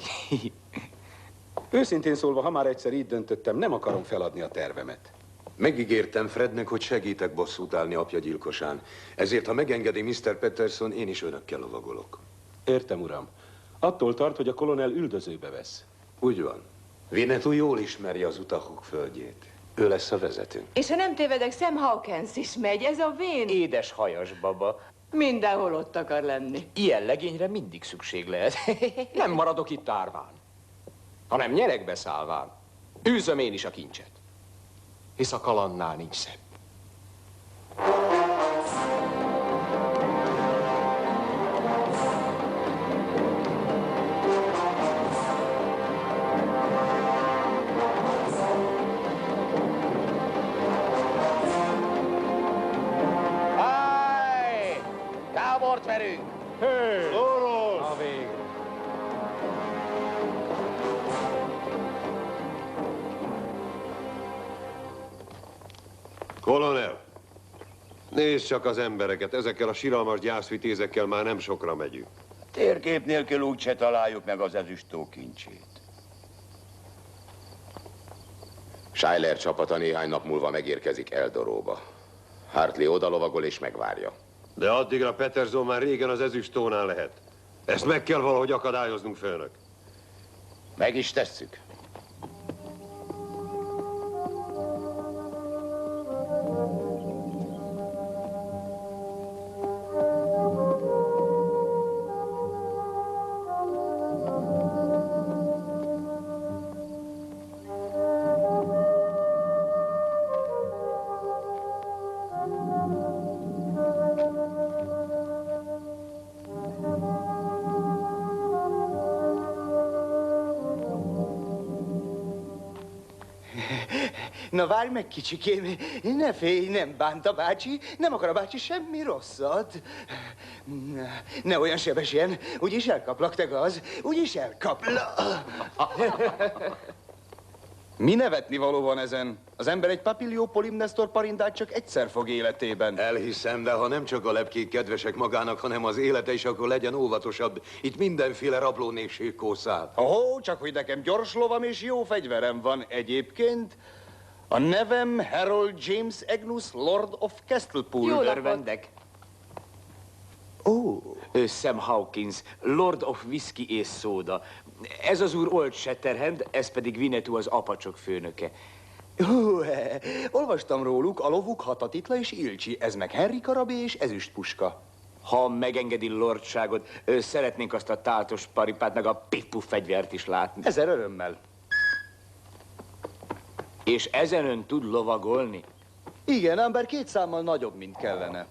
Őszintén szólva, ha már egyszer így döntöttem, nem akarom feladni a tervemet. Megígértem Frednek, hogy segítek bosszút állni apja gyilkosán. Ezért, ha megengedi Mr. Peterson, én is önökkel lovagolok. Értem, uram. Attól tart, hogy a kolonel üldözőbe vesz. Úgy van. Winnetou jól ismeri az Utahok földjét. Ő lesz a vezetőnk. És ha nem tévedek, Sam Hawkins is megy, ez a vén. Édes hajas baba. Mindenhol ott akar lenni. Ilyen legényre mindig szükség lehet. Nem maradok itt árván, hanem nyeregbe szállván. Űzöm én is a kincset. Hisz a kalandnál nincs szebb. Tábort verünk! Lóról! A végre. Kolonel, nézd csak az embereket, ezekkel a siralmas gyászvitézekkel már nem sokra megyünk. Térkép nélkül úgyse találjuk meg az ezüstó kincsét. Schuyler csapata néhány nap múlva megérkezik Eldoróba. Hartley odalovagol és megvárja. De addigra Peterson már régen az ezüstónál lehet. Ezt meg kell valahogy akadályoznunk, főnök. Meg is tesszük. Na várj meg, kicsikém, ne félj, nem bánta bácsi, nem akar a bácsi semmi rosszat. Ne olyan sebesen, úgyis elkaplak, te gaz, úgyis elkaplak. Mi nevetni való van ezen? Az ember egy papillió polimnestor parindát csak egyszer fog életében. Elhiszem, de ha nem csak a lepkék kedvesek magának, hanem az élete is, akkor legyen óvatosabb. Itt mindenféle rablónégség kószál. Ó, csak hogy nekem gyors lovam és jó fegyverem van egyébként. A nevem Harold James Agnus, Lord of Castlepool. Jó napot. Örvendek. Sam Hawkins, Lord of Whisky és Szóda. Ez az úr Old Shatterhand, ez pedig Winnetou az apacsok főnöke. Olvastam róluk, a lovuk Hatatitla és Ilcsi, ez meg Henry karabé és ezüstpuska. Ha megengedi lordságot, szeretnénk azt a táltos paripát, meg a piff-puff fegyvert is látni. Ezer örömmel. És ezen ön tud lovagolni? Igen, ám bár 2 számmal nagyobb, mint kellene.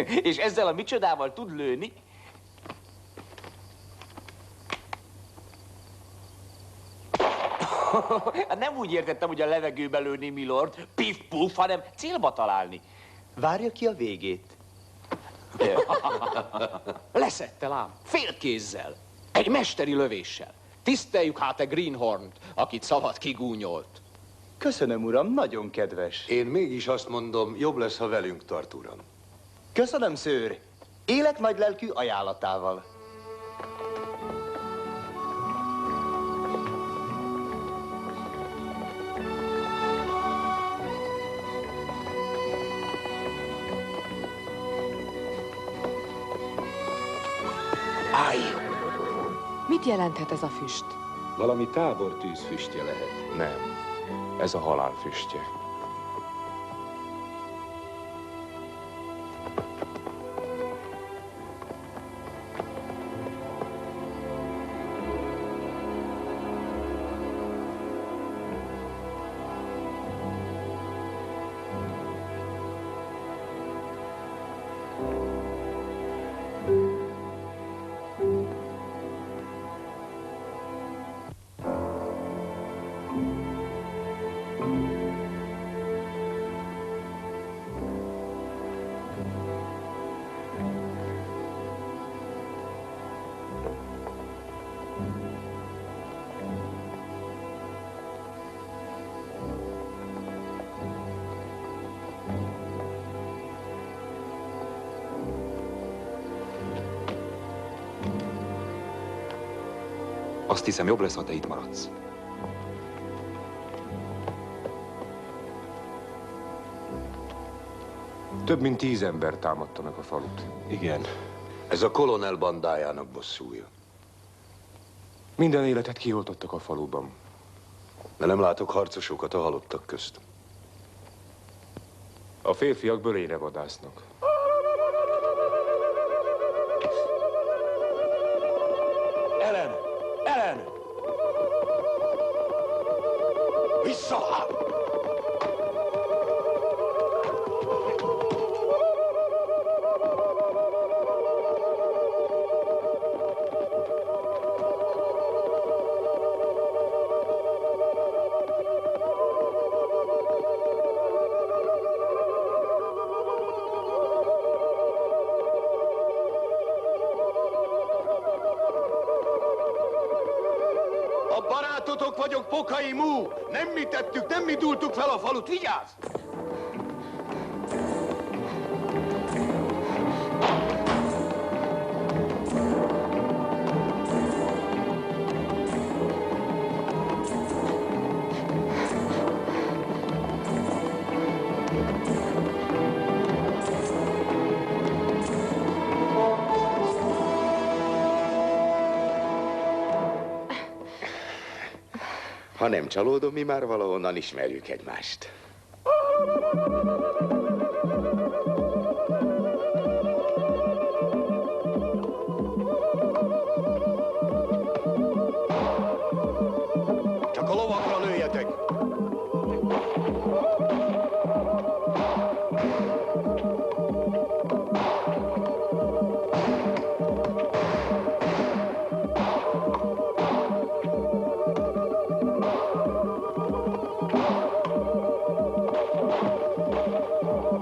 És ezzel a micsodával tud lőni? Nem úgy értettem, hogy a levegőbe lőni, milord, piff-puff, hanem célba találni. Várja ki a végét. Leszette lám, félkézzel, egy mesteri lövéssel. Tiszteljük hát a Greenhornt, akit szabad kigúnyolt. Köszönöm, uram, nagyon kedves. Én mégis azt mondom, jobb lesz, ha velünk tart, uram. Köszönöm, szőr. Élek nagy lelkű ajánlatával. Állj! Mit jelenthet ez a füst? Valami tábortűz füstje lehet. Nem, ez a halál füstje. Azt hiszem, jobb lesz, ha te itt maradsz. Több mint 10 ember támadta meg a falut. Igen. Ez a kolonel bandájának bosszúja. Minden életet kioltottak a faluban. De nem látok harcosokat a halottak közt. A férfiak bölényre vadásznak. Ellen! Ellen! Vissza! Barátotok vagyok, Pokai Mú! Nem mi tettük, nem mi dúltuk fel a falut, vigyázz! Ha nem csalódom, mi már valahonnan ismerjük egymást. Csak a lovakra lőjetek!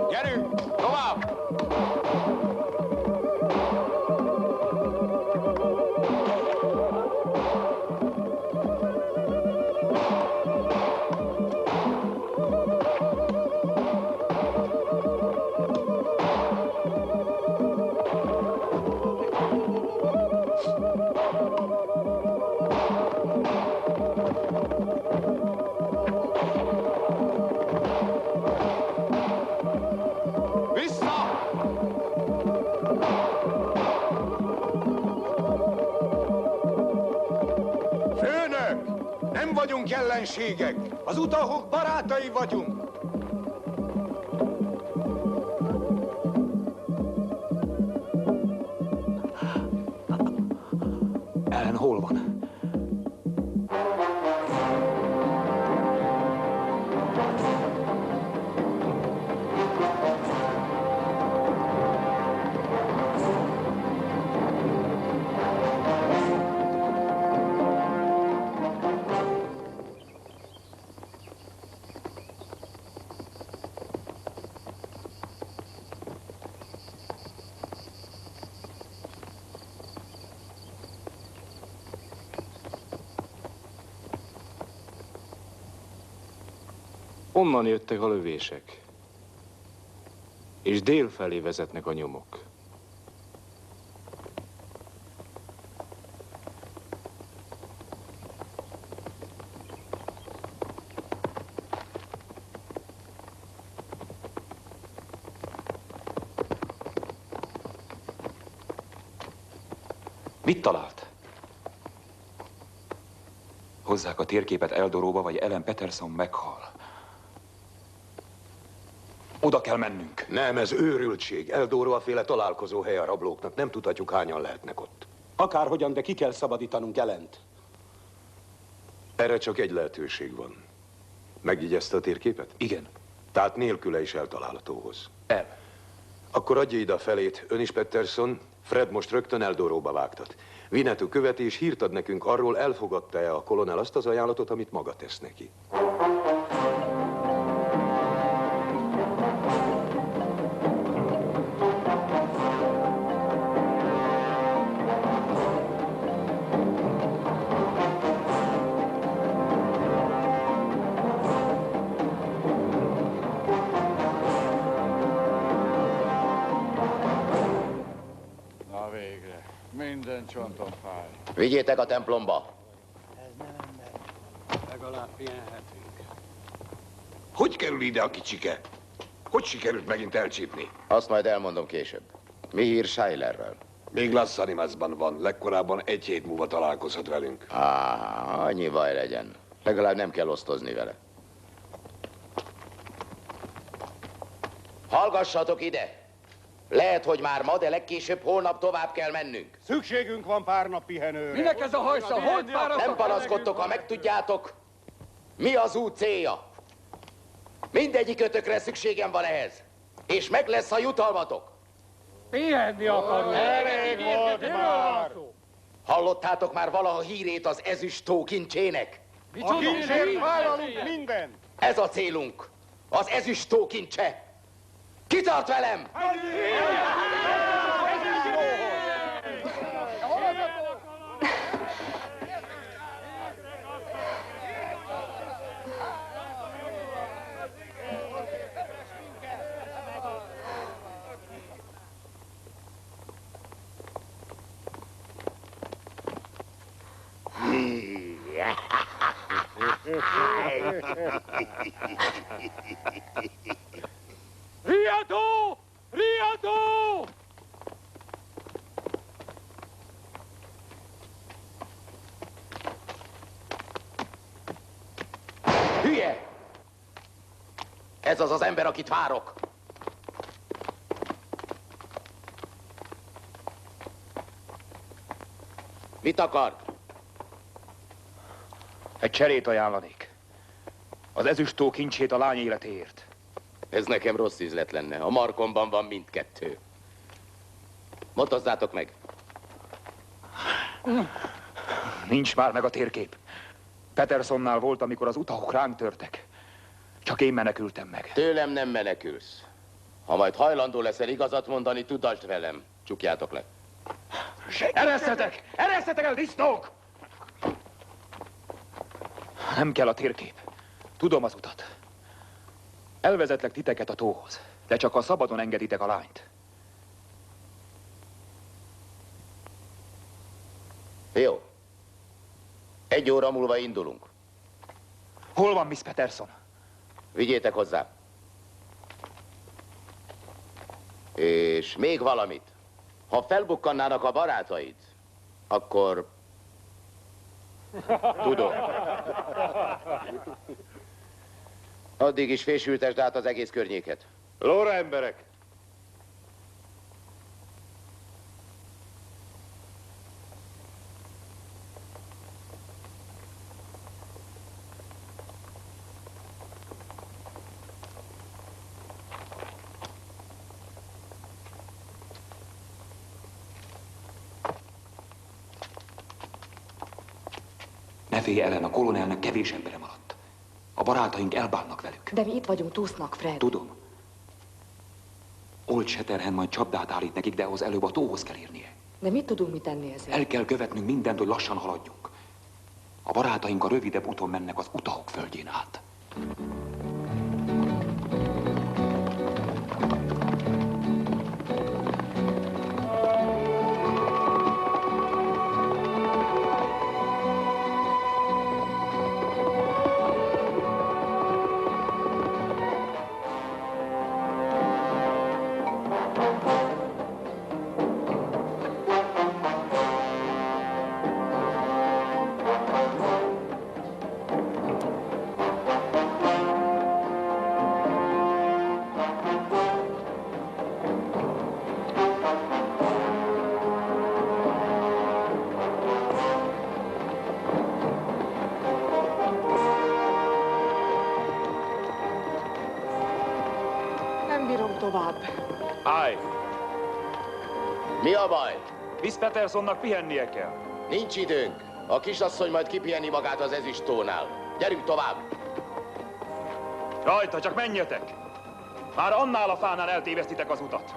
Gyerünk! Tovább! ellenségek, az utahok barátai vagyunk. Ellen hol van? Onnan jöttek a lövések, és dél felé vezetnek a nyomok. Mit talált? Hozzák a térképet Eldoróba, vagy Ellen Peterson meghal. Oda kell mennünk. Nem, ez őrültség. Eldoró a féle találkozóhely a rablóknak. Nem tudhatjuk, hányan lehetnek ott. Akárhogyan, de ki kell szabadítanunk Ellent. Erre csak egy lehetőség van. Megjegyezte a térképet? Igen. Tehát nélküle is eltalálhatóhoz. El. Akkor adja ide a felét. Ön is, Peterson. Fred most rögtön Eldoróba vágtat. Winnetou követi, és hírt ad nekünk arról, elfogadta-e a kolonel azt az ajánlatot, amit maga tesz neki. Na végre. Minden csontom fáj. Vigyétek a templomba. Ez nem ember. Legalább pihenhetünk. Hogy kerül ide a kicsike? Hogy sikerült megint elcsípni? Azt majd elmondom később. Mi hír Schuylerről? Még Las Animasban van. Legkorábban egy hét múlva találkozhat velünk. Annyi baj legyen. Legalább nem kell osztozni vele. Hallgassatok ide! Lehet, hogy már ma, de legkésőbb holnap tovább kell mennünk. Szükségünk van pár nap pihenőre. Minek ez a hajsza? Hogy fáradtak? Nem panaszkodtok, ha megtudjátok, mi az út célja. Mindegyikötökre szükségem van ehhez. És meg lesz a jutalmatok. Pihenni akarunk. Elég volt már. Hallottátok már valaha hírét az ezüst tó kincsének? A kincsért vállalunk mindent. Ez a célunk. Az ezüst tó kincse. Ki tart velem? Riadó! Riadó! Hülye! Ez az az ember, akit várok. Mit akar? Egy cserét ajánlanék. Az ezüsttó kincsét a lány életéért. Ez nekem rossz ízlet lenne. A markomban van mindkettő. Motozzátok meg. Nincs már meg a térkép. Petersonnál volt, amikor az utahok ránk törtek. Csak én menekültem meg. Tőlem nem menekülsz. Ha majd hajlandó leszel igazat mondani, tuddasd velem. Csukjátok le. Eresztetek! Eresztetek el, disznók! Nem kell a térkép. Tudom az utat. Elvezetlek titeket a tóhoz, de csak ha szabadon engeditek a lányt. Jó. 1 óra múlva indulunk. Hol van Miss Peterson? Vigyétek hozzá. És még valamit. Ha felbukkannának a barátaid, akkor... Tudom. Addig is fésültesd át az egész környéket. Lóra, emberek! Ne félj, Ellen, a kolonelnek kevés embere maradt. A barátaink elbánnak velük. De mi itt vagyunk, túsznak, Fred. Tudom. Old Shatterhand majd csapdát állít nekik, de ahhoz előbb a tóhoz kell érnie. De mit tudunk mi tenni ezért? El kell követnünk mindent, hogy lassan haladjunk. A barátaink a rövidebb úton mennek az Utahok földjén át. Nem bírom tovább. Állj! Mi a baj? Miss Petersonnak pihennie kell. Nincs időnk. A kisasszony majd kipihenni magát az ezüsttónál. Gyerünk tovább! Rajta, csak menjetek! Már annál a fánál eltévesztitek az utat.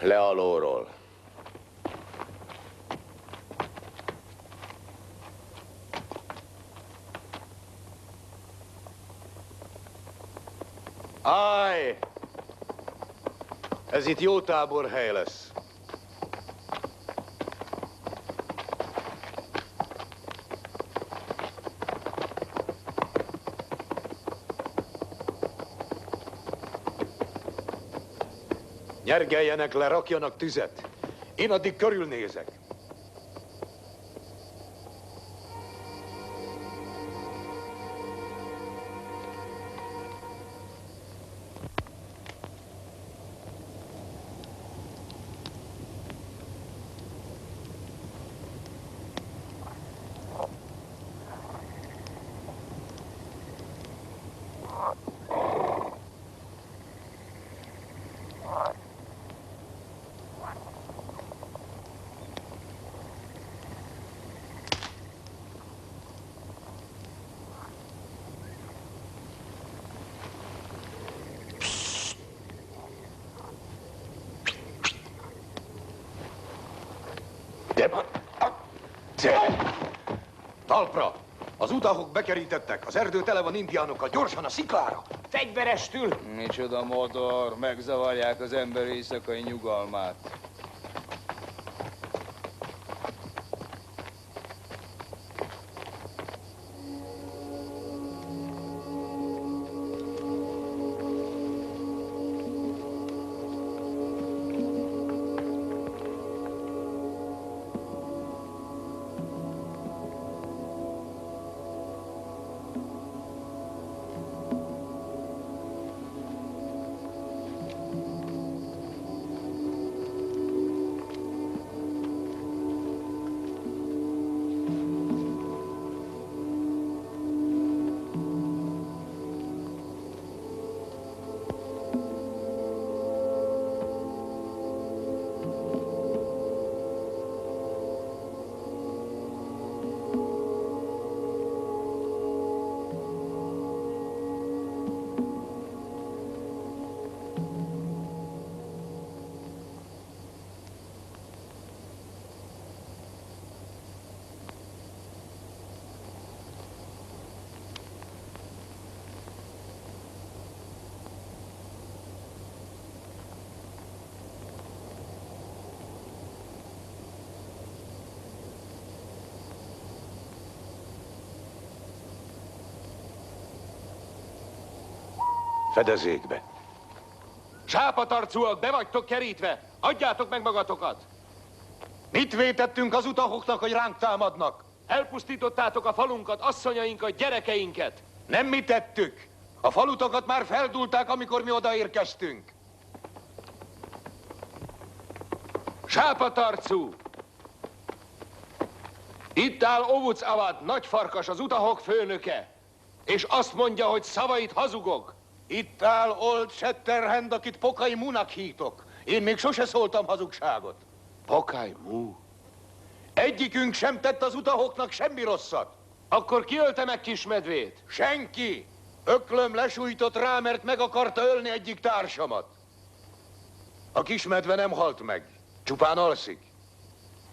Le a lóról. Állj! Ez itt jó táborhely lesz. Nyergeljenek le, rakjanak tüzet. Én addig körülnézek. Talpra! Az utahok bekerítettek, az erdő tele van indiánokkal, gyorsan a sziklára! Fegyverestül! Micsoda motor, megzavarják az ember éjszakai nyugalmát. Fedezékbe. Sápatarcúak, be vagytok kerítve! Adjátok meg magatokat! Mit vétettünk az utahoknak, hogy ránk támadnak? Elpusztítottátok a falunkat, asszonyainkat, gyerekeinket! Nem mi tettük. A falutakat már feldúlták, amikor mi odaérkeztünk. Sápatarcú! Itt áll Ovuc Avad, nagyfarkas, az utahok főnöke, és azt mondja, hogy szavait hazugog. Itt áll Old Shatterhand, akit Pokai Munak hítok. Én még sose szóltam hazugságot. Pokai Mu? Egyikünk sem tett az utahoknak semmi rosszat. Akkor ki ölte meg Kismedvét? Senki. Öklöm lesújtott rá, mert meg akarta ölni egyik társamat. A Kismedve nem halt meg. Csupán alszik.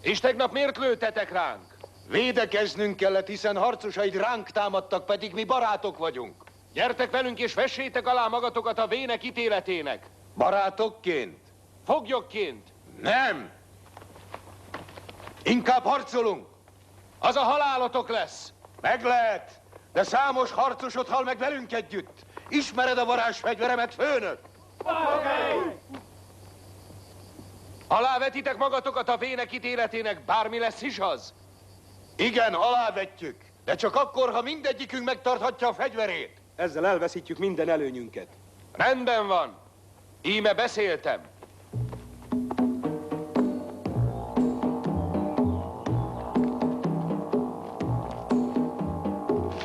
És tegnap miért lőttetek ránk? Védekeznünk kellett, hiszen harcosaid ránk támadtak, pedig mi barátok vagyunk. Gyertek velünk és vessétek alá magatokat a vének ítéletének. Barátokként? Foglyokként? Nem! Inkább harcolunk. Az a halálotok lesz. Meg lehet, de számos harcosod hal meg velünk együtt. Ismered a varázsfegyveremet, főnök? Alávetitek magatokat a vének ítéletének, bármi lesz is az? Igen, alávetjük, de csak akkor, ha mindegyikünk megtarthatja a fegyverét. Ezzel elveszítjük minden előnyünket. Rendben van. Íme beszéltem.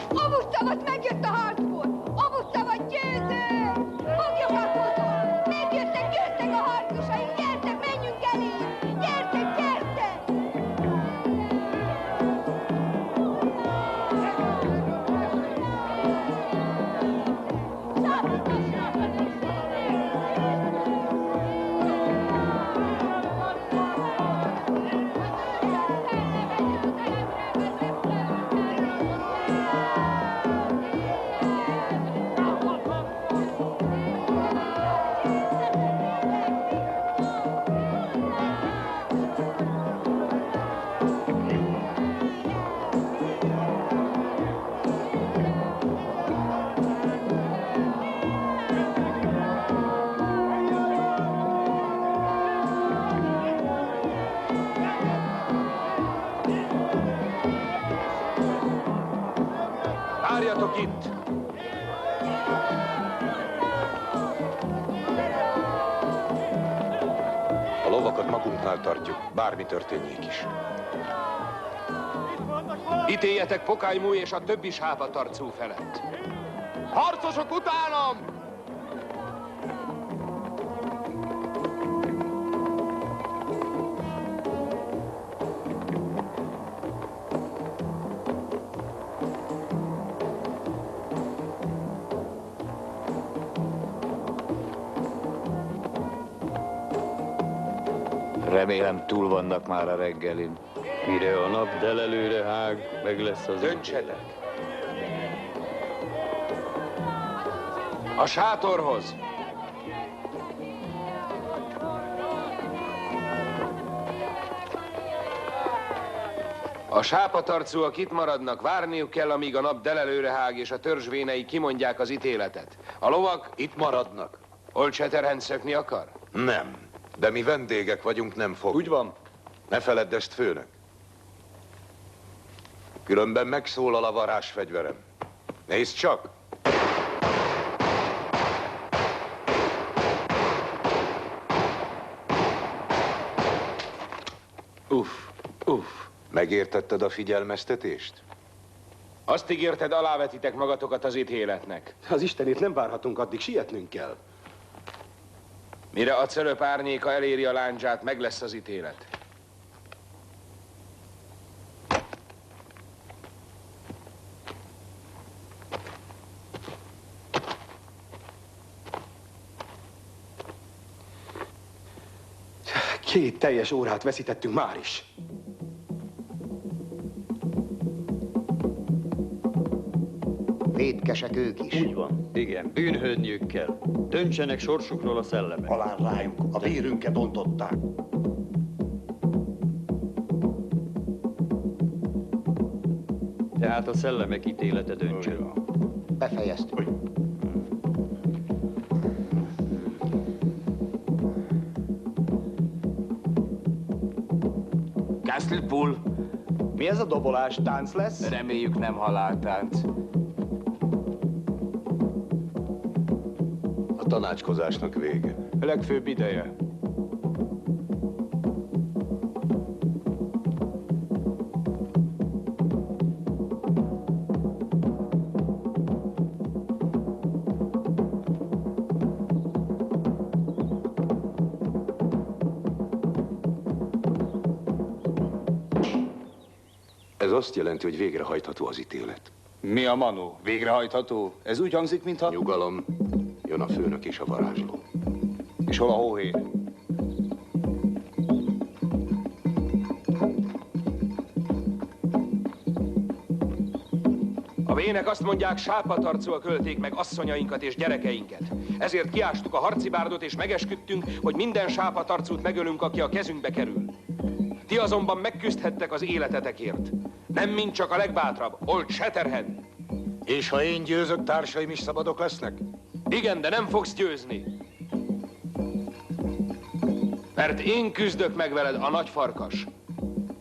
Ovuc Avad megjött a harcból! Ovuc Avad győző! Fogjuk a kodot! Megjöttek a harcosaink! Gyertek, menjünk elé! Gyertek, gyertek! Várjatok itt! A lovakat magunknál tartjuk, bármi történjék is. Ítéljetek Pokai Mu és a többi sápatarcú felett. Harcosok utánam! Remélem túl vannak már a reggelin. Mire a nap delelőre hág, meg lesz az... Döntsetek! A sátorhoz! A sápatarcúak itt maradnak, várniuk kell, amíg a nap delelőre hág és a törzsvénei kimondják az ítéletet. A lovak itt maradnak. Old Shatterhand szökni akar? Nem, de mi vendégek vagyunk, nem fog. Úgy van. Ne feledd ezt, főnök. Különben megszólal a varázsfegyverem. Nézd csak! Uff. Megértetted a figyelmeztetést? Azt ígérted, alávetitek magatokat az ítéletnek. Az Istenét nem várhatunk, addig sietnünk kell. Mire a cölöp árnyéka eléri a lándzsát, meg lesz az ítélet. Két teljes órát veszítettünk már is. Vétkesek ők is. Úgy van, igen, bűnhődniük kell. Döntsenek sorsukról a szellemek. Halál rájuk, a vérünket ontották. Tehát a szellemek ítélete döntsön. Befejeztük. Castle Pool. Mi ez a dobolás? Tánc lesz? Reméljük nem haláltánc. A tanácskozásnak vége. Legfőbb ideje. Ez azt jelenti, hogy végrehajtható az ítélet. Mi a manó? Végrehajtható? Ez úgy hangzik, mintha... Nyugalom, jön a főnök és a varázsló. És hol a hóhér? A vének azt mondják, sápatarcúak ölték meg asszonyainkat és gyerekeinket. Ezért kiástuk a harcibárdot és megesküdtünk, hogy minden sápatarcút megölünk, aki a kezünkbe kerül. Ti azonban megküzdhettek az életetekért. Nem mind csak a legbátrabb, Old Shatterhand. És ha én győzök, társaim is szabadok lesznek? Igen, de nem fogsz győzni. Mert én küzdök meg veled, a nagy farkas.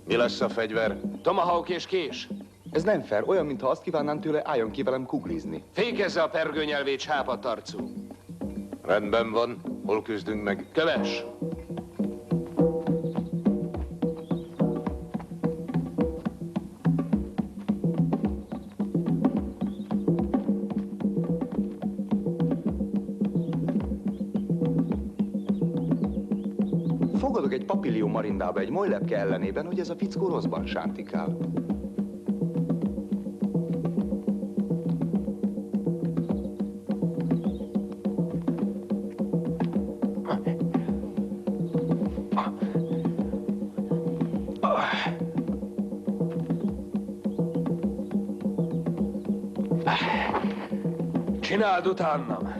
Mi lesz a fegyver? Tomahawk és kés. Ez nem fair, olyan, mintha azt kívánnám tőle, álljon ki velem kuglizni. Fékezze a pergőnyelvét, sápadtarcú. Rendben van. Hol küzdünk meg? Kövess! Fogadok egy papillió marindába egy molylepke ellenében, hogy ez a fickó rosszban sántikál. Csináld utánam!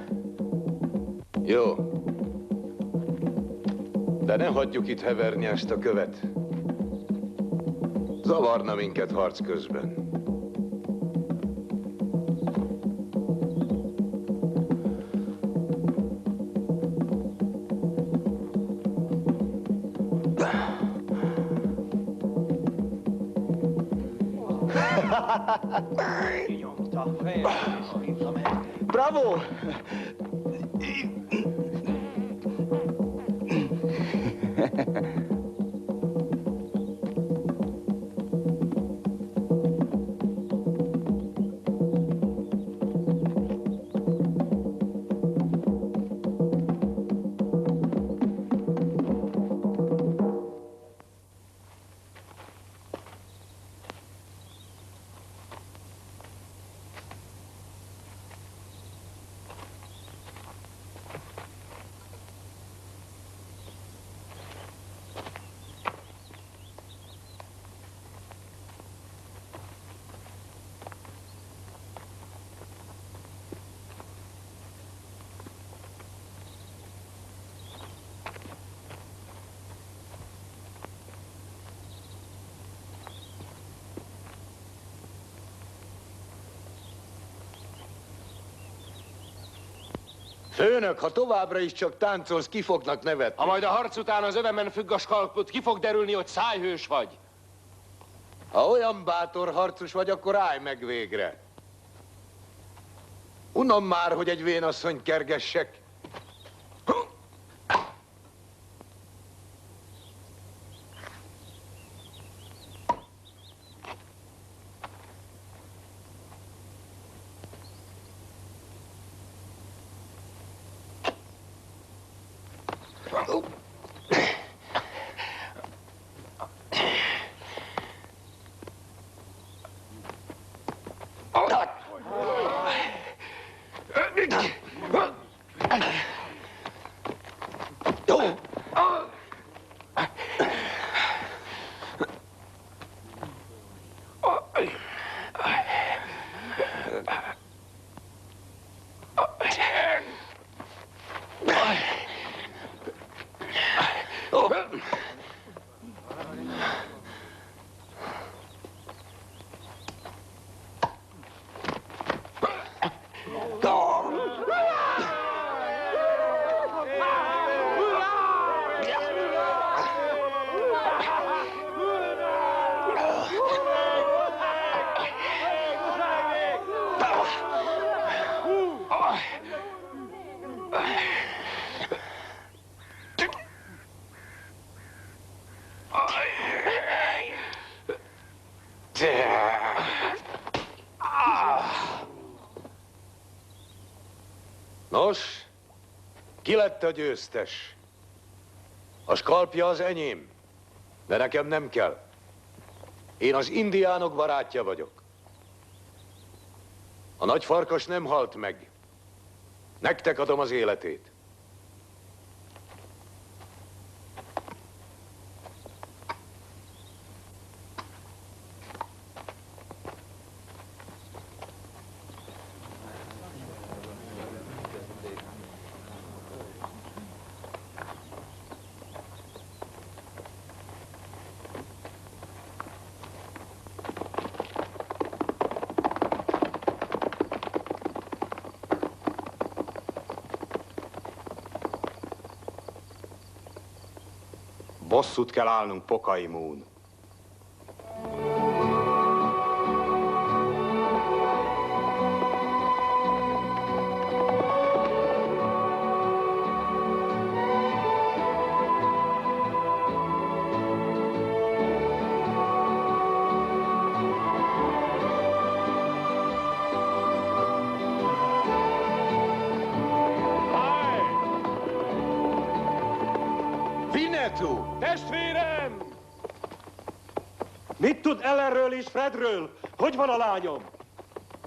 Jó. De ne hagyjuk itt heverni ezt a követ. Zavarna minket harc közben. Bravo! Főnök, ha továbbra is csak táncolsz, ki fognak nevetni? Ha majd a harc után az övemen függ a skalpot, ki fog derülni, hogy szájhős vagy? Ha olyan bátor harcos vagy, akkor állj meg végre. Unom már, hogy egy vénasszonyt kergessek. Nos, ki lett a győztes? A skalpja az enyém, de nekem nem kell. Én az indiánok barátja vagyok. A nagy farkas nem halt meg. Nektek adom az életét. Bosszút kell állnunk Pokaimón. Testvérem! Mit tud Ellenről és Fredről? Hogy van a lányom?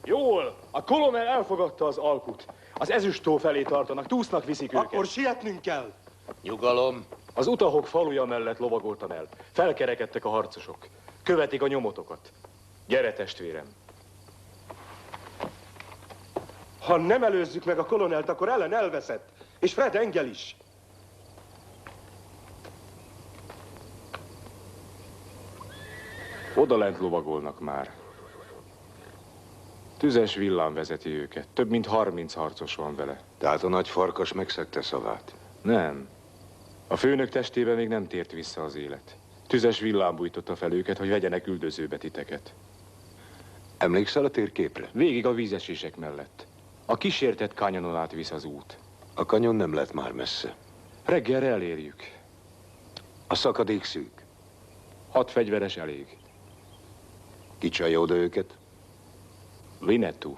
Jól, a kolonel elfogadta az alkut. Az ezüsttó felé tartanak, túsznak viszik őket. Akkor sietnünk kell. Nyugalom. Az utahok faluja mellett lovagoltam el. Felkerekedtek a harcosok. Követik a nyomotokat. Gyere, testvérem. Ha nem előzzük meg a kolonelt, akkor Ellen elveszett. És Fred Engel is. Odalent lovagolnak már. Tüzes villám vezeti őket. Több mint 30 harcos van vele. Tehát a nagy farkas megszegte szavát? Nem. A főnök testében még nem tért vissza az élet. Tüzes villám bújtotta fel őket, hogy vegyenek üldözőbe titeket. Emlékszel a térképre? Végig a vízesések mellett. A kísértett kanyonon át visz az út. A kanyon nem lett már messze. Reggelre elérjük. A szakadék szűk. 6 fegyveres elég. Ki csalja oda őket? Winnetou.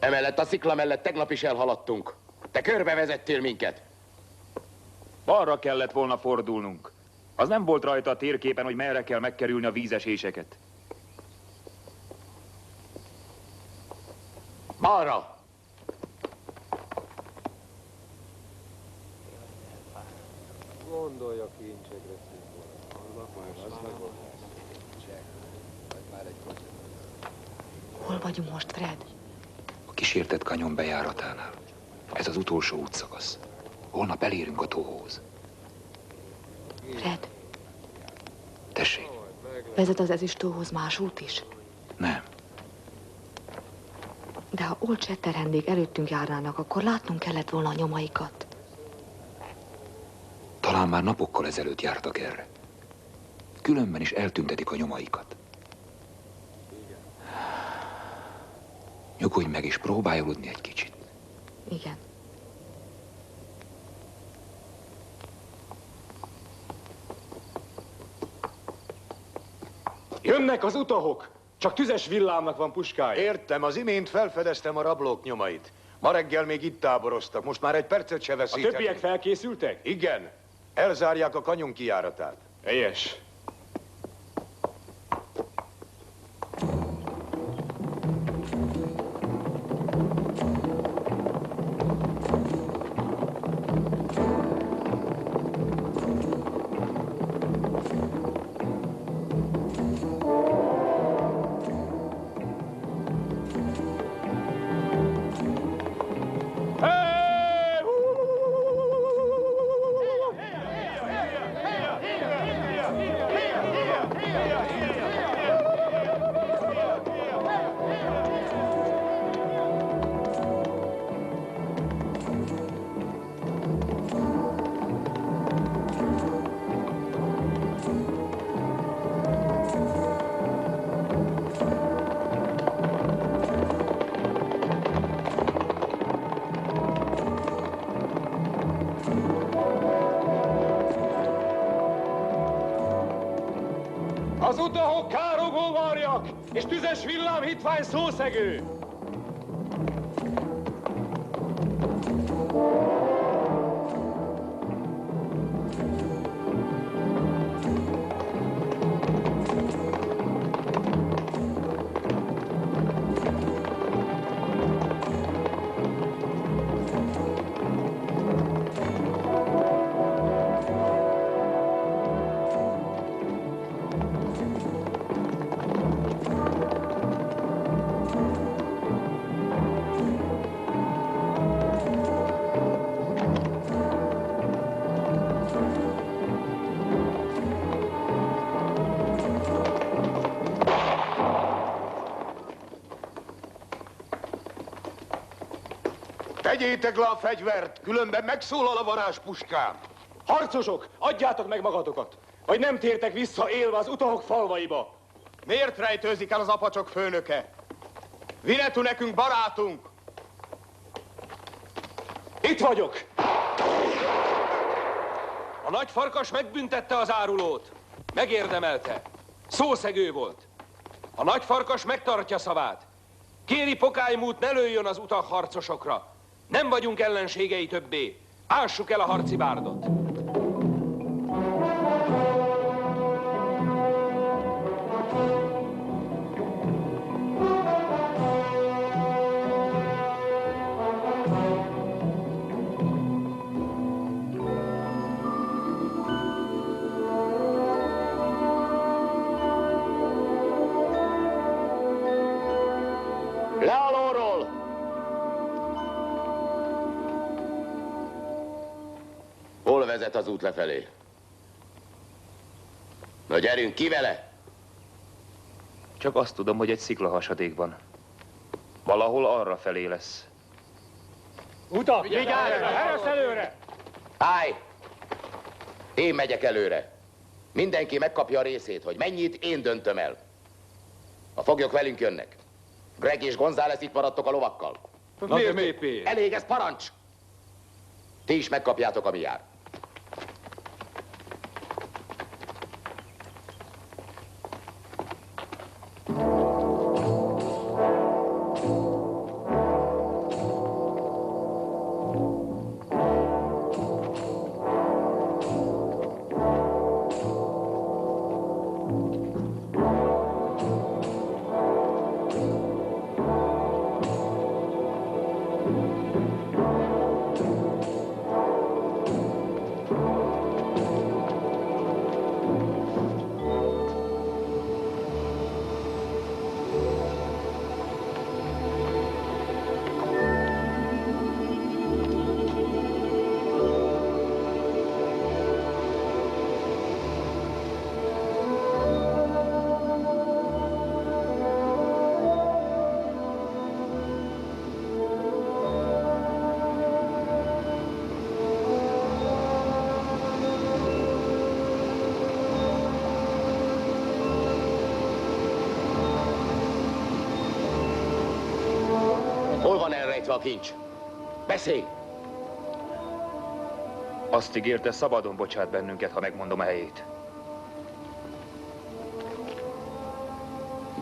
Emellett a szikla mellett tegnap is elhaladtunk. Te körbevezettél minket. Balra kellett volna fordulnunk. Az nem volt rajta a térképen, hogy merre kell megkerülni a vízeséseket. Balra! Gondolja kincsekre Hol vagyunk most, Fred? A kísértett kanyon bejáratánál. Ez az utolsó útszakasz. Holnap elérünk a tóhoz. Fred, Tessék? vezet az ezüstóhoz más út is? Nem. De ha Old Shatterhandék előttünk járnának, akkor látnunk kellett volna a nyomaikat. Talán már napokkal ezelőtt jártak erre. különben is eltüntetik a nyomaikat. Nyugodj meg és próbálj aludni egy kicsit. Igen. Jönnek az utahok! Csak tüzes villámnak van puskája. Értem, az imént felfedeztem a rablók nyomait. Ma reggel még itt táboroztak, most már egy percet se A veszítettek. többiek felkészültek? Igen. Elzárják a kanyon kijáratát. Helyes. Az utahok károgó varjak, és tüzes villám hitvány szószegő! Tegyétek le a fegyvert, különben megszólal a varázspuskám. Harcosok, adjátok meg magatokat, vagy nem tértek vissza élve az utahok falvaiba. Miért rejtőzik el az apacsok főnöke? Vinetú nekünk barátunk! Itt vagyok! A nagy farkas megbüntette az árulót. Megérdemelte. Szószegő volt. A nagy farkas megtartja szavát. Kéri Pokálymút ne lőjön az utak harcosokra. Nem vagyunk ellenségei többé. Ássuk el a harcibárdot. Lealóról! Hol vezet az út lefelé? Na gyerünk, ki vele? Csak azt tudom, hogy egy sziklahasadékban. Valahol arra felé lesz. Utak! Vigyázz! Heresz előre! Állj! Én megyek előre. Mindenki megkapja a részét, hogy mennyit én döntöm el. A foglyok velünk jönnek. Greg és González itt maradtok a lovakkal. Miért? Elég, ez parancs! Ti is megkapjátok, ami jár. elrejtve a kincs? Beszélj! Azt ígérte, szabadon bocsát bennünket, ha megmondom a helyét.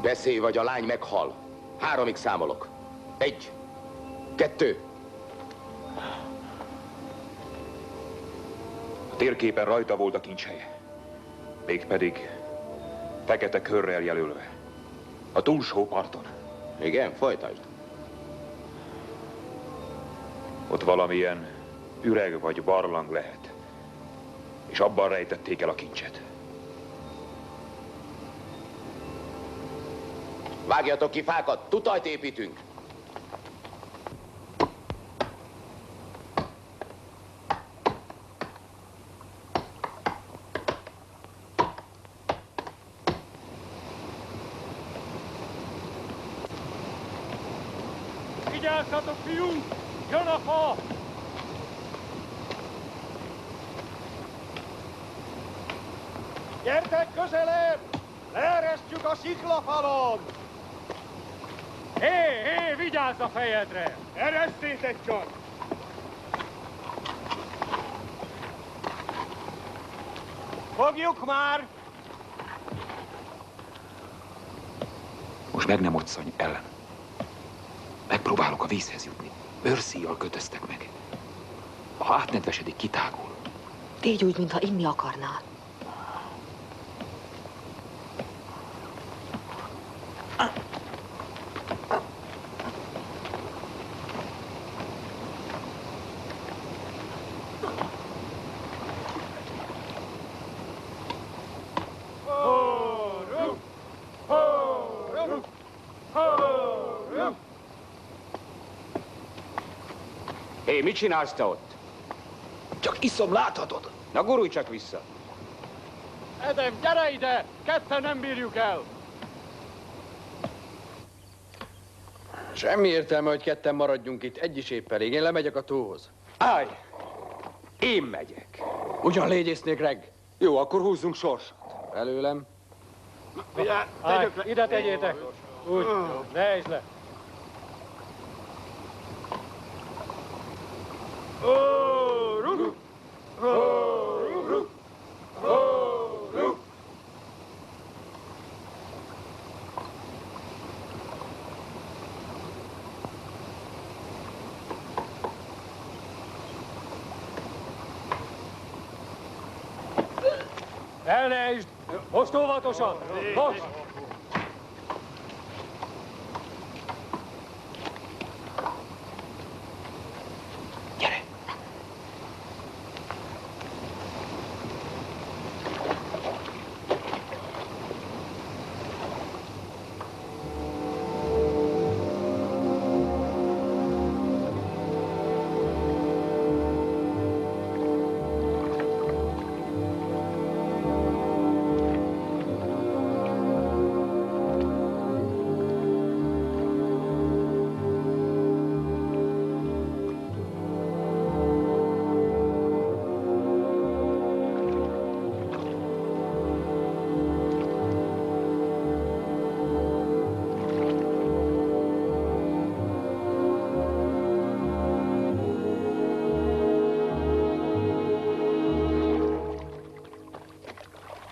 Beszélj, vagy a lány meghal. 3-ig számolok. 1, 2. A térképen rajta volt a kincshelye. Mégpedig fekete körrel jelölve. A túlsó parton. Igen, folytasd. Ott valamilyen üreg vagy barlang lehet. És abban rejtették el a kincset. Vágjatok ki fákat, tutajt építünk. Vigyázzatok, fiúk! Jön a fa! Gyertek közelebb! Leeresztjük a sziklafalon! Hé, vigyázz a fejedre! Eresztétek csak! Fogjuk már! Most meg nem otszony ellen. Megpróbálok a vízhez jutni. Őrszíjjal kötöztek meg. Ha átnedvesedik, kitágul. Tégy úgy, mintha inni akarnál. Hé, mit csinálsz te ott? Csak iszom, láthatod? Na, gurulj csak vissza. Edem, gyere ide! Ketten nem bírjuk el! Semmi értelme, hogy ketten maradjunk itt. Egy is épp elég. Én lemegyek a tóhoz. Állj! Én megyek. Ugyan légyésznék reg. Jó, akkor húzzunk sorsat. Előlem. Állj, ide tegyétek! Úgy, nejtsd le! Elnejtsd! Most óvatosan! Most!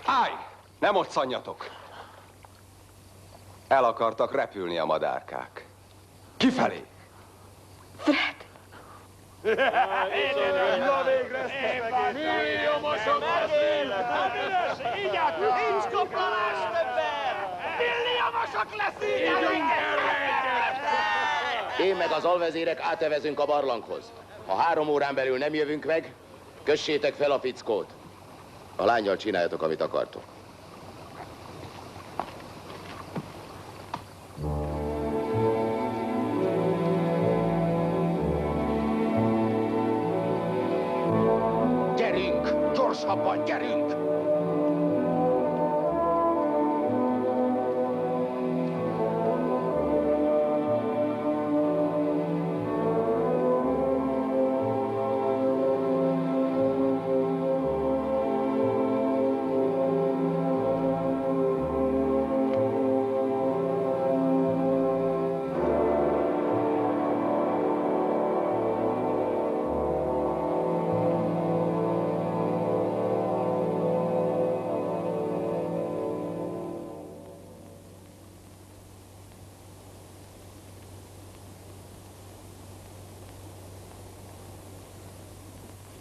Állj! Nem moccantjatok! El akartak repülni a madárkák. Kifelé! Na végre ezt milliómosok leszünk! Így át, nincs koplalás többet! Milliómosok leszünk! Én meg az alvezérek átevezünk a barlanghoz. Ha 3 órán belül nem jövünk meg, kössétek fel a fickót. A lánnyal csináljatok, amit akartok. Gyerünk! Gyorsabban, gyerünk!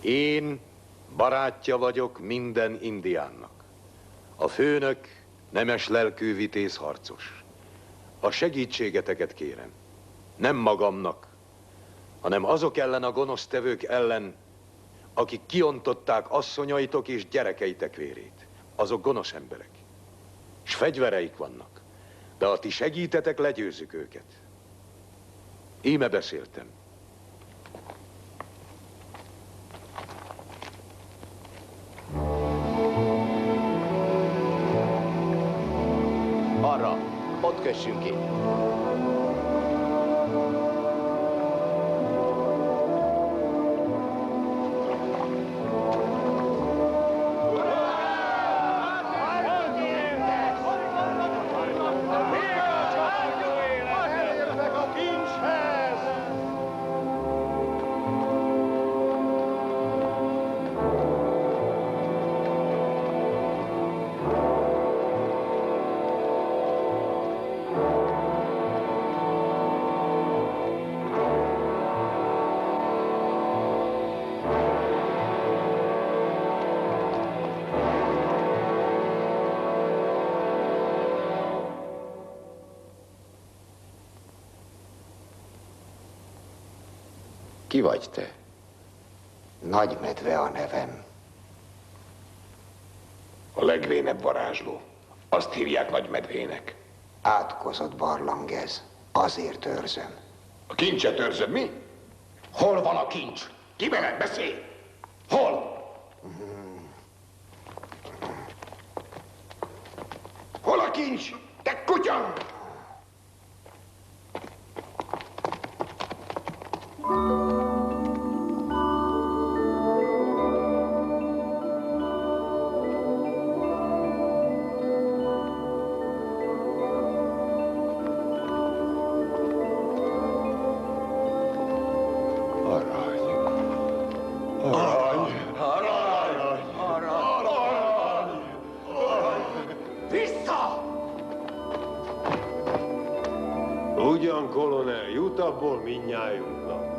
Én barátja vagyok minden indiánnak. A főnök nemes lelkű vitéz harcos. A segítségeteket kérem. Nem magamnak, hanem azok ellen a gonosztevők ellen, akik kiontották asszonyaitok és gyerekeitek vérét. Azok gonosz emberek. És fegyvereik vannak. De ha ti segítetek, legyőzzük őket. Íme beszéltem. Arra, ott kössünk ki. Ki vagy te? Nagymedve a nevem. A legvénebb varázsló. Azt hívják Nagymedvének. Átkozott barlang ez. Azért őrzöm. A kincset őrzöd, mi? Hol van a kincs? Ki veled beszél? Hol? Hol a kincs? Te kutya! Ugyan, kolonel, jut abból mindnyájunknak.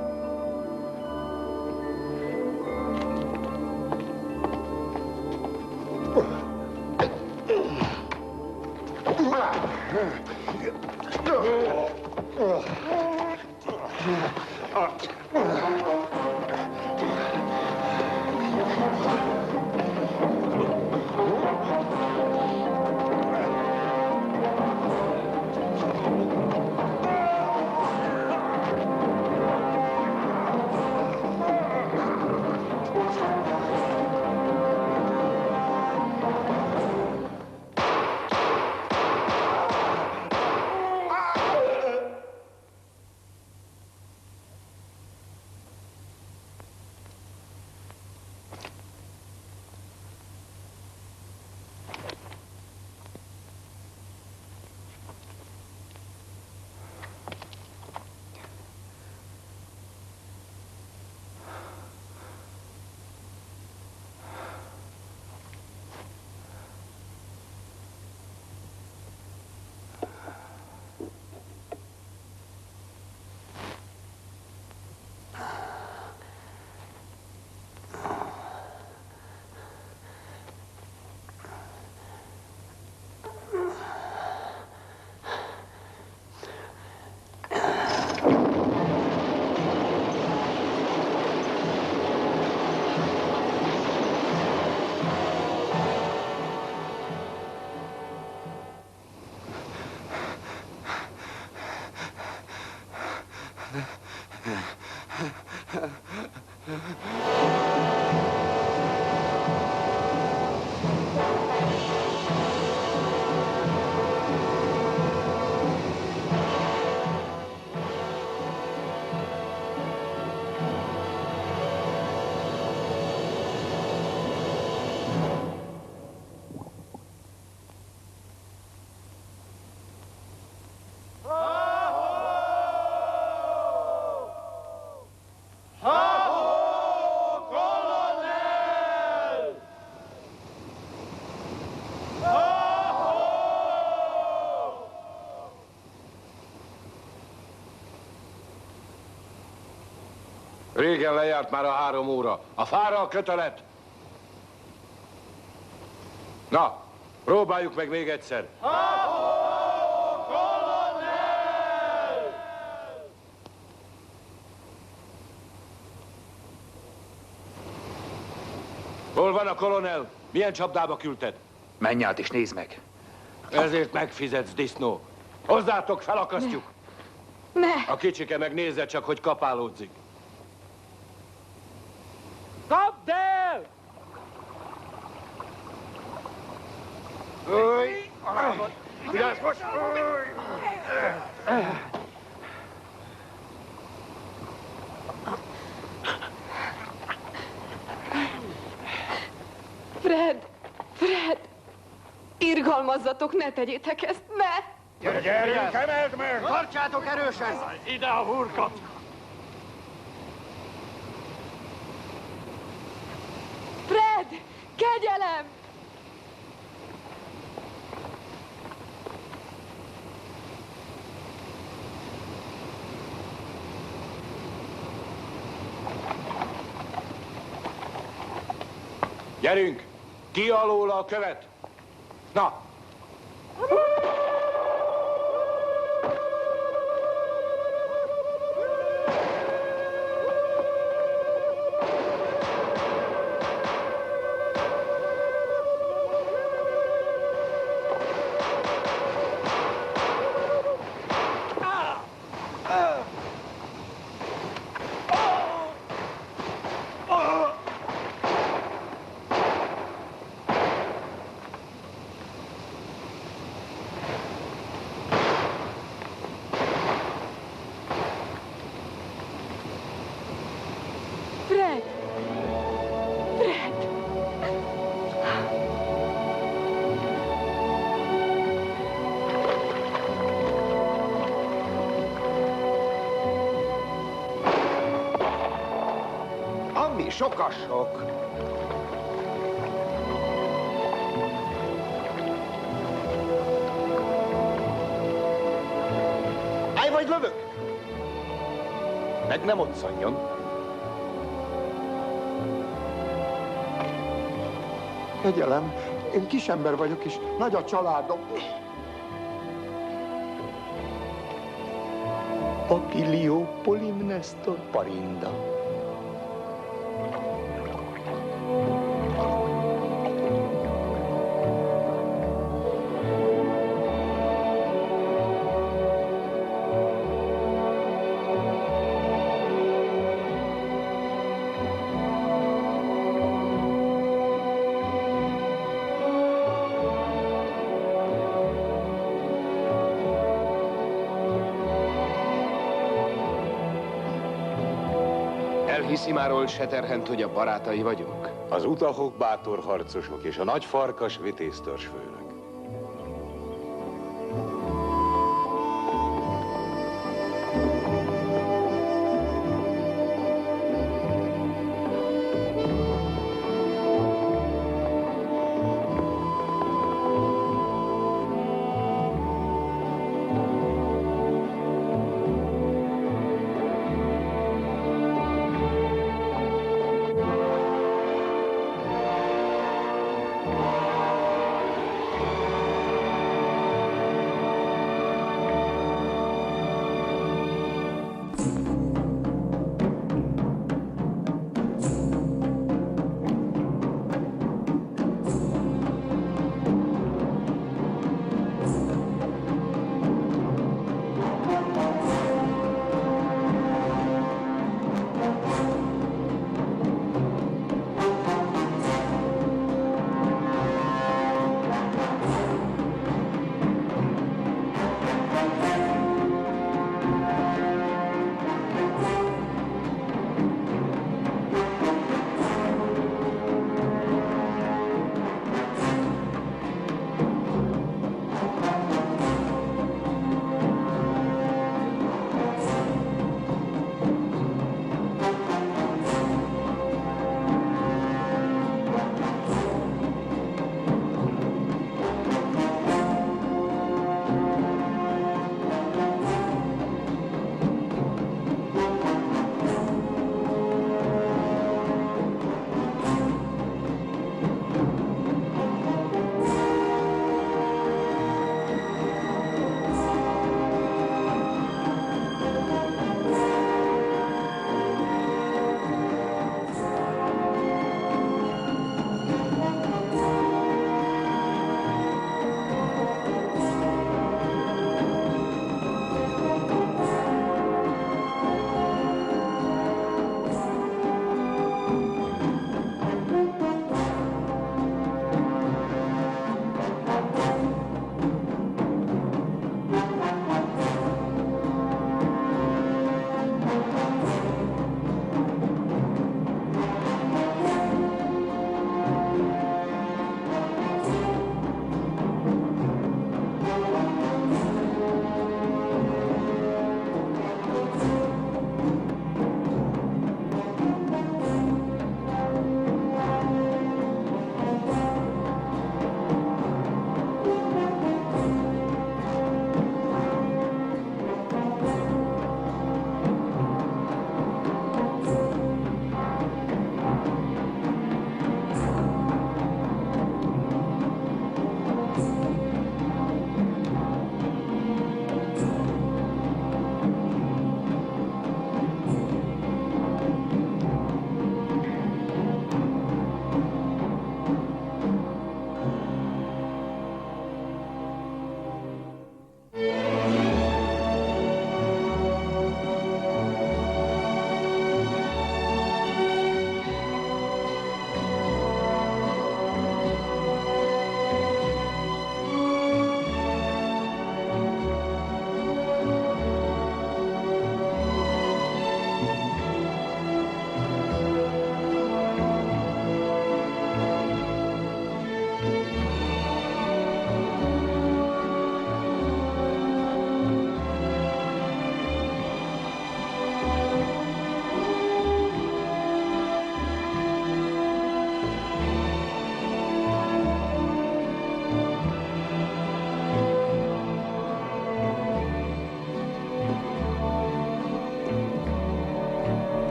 Régen lejárt már a 3 óra. A fára a kötelet! Na, próbáljuk meg még egyszer. Hol van a kolonel? Milyen csapdába küldted? Menj át és nézd meg. Ezért megfizetsz, disznó. Hozzátok, felakasztjuk. Ne! A kicsike meg nézze csak, hogy kapálódzik. Kapd el! Vigyázz most! Fred! Fred! Irgalmazzatok, ne tegyétek ezt, ne! Gyerünk, emeld meg! Tartsátok erősen! Ide a hurkot! Fred! Kegyelem! Gyerünk! Ki alól a követ? Na! Fred! Fred! Ami sokasok. Állj vagy lövök! Meg nem otszanjon. Kegyelem, én kisember vagyok, és nagy a családom. Papilio polimnestor parinda. Elhiszi már Old Shatterhand, hogy a barátai vagyunk? Az utahok bátor harcosok és a nagy farkas vitéztörzs főnök.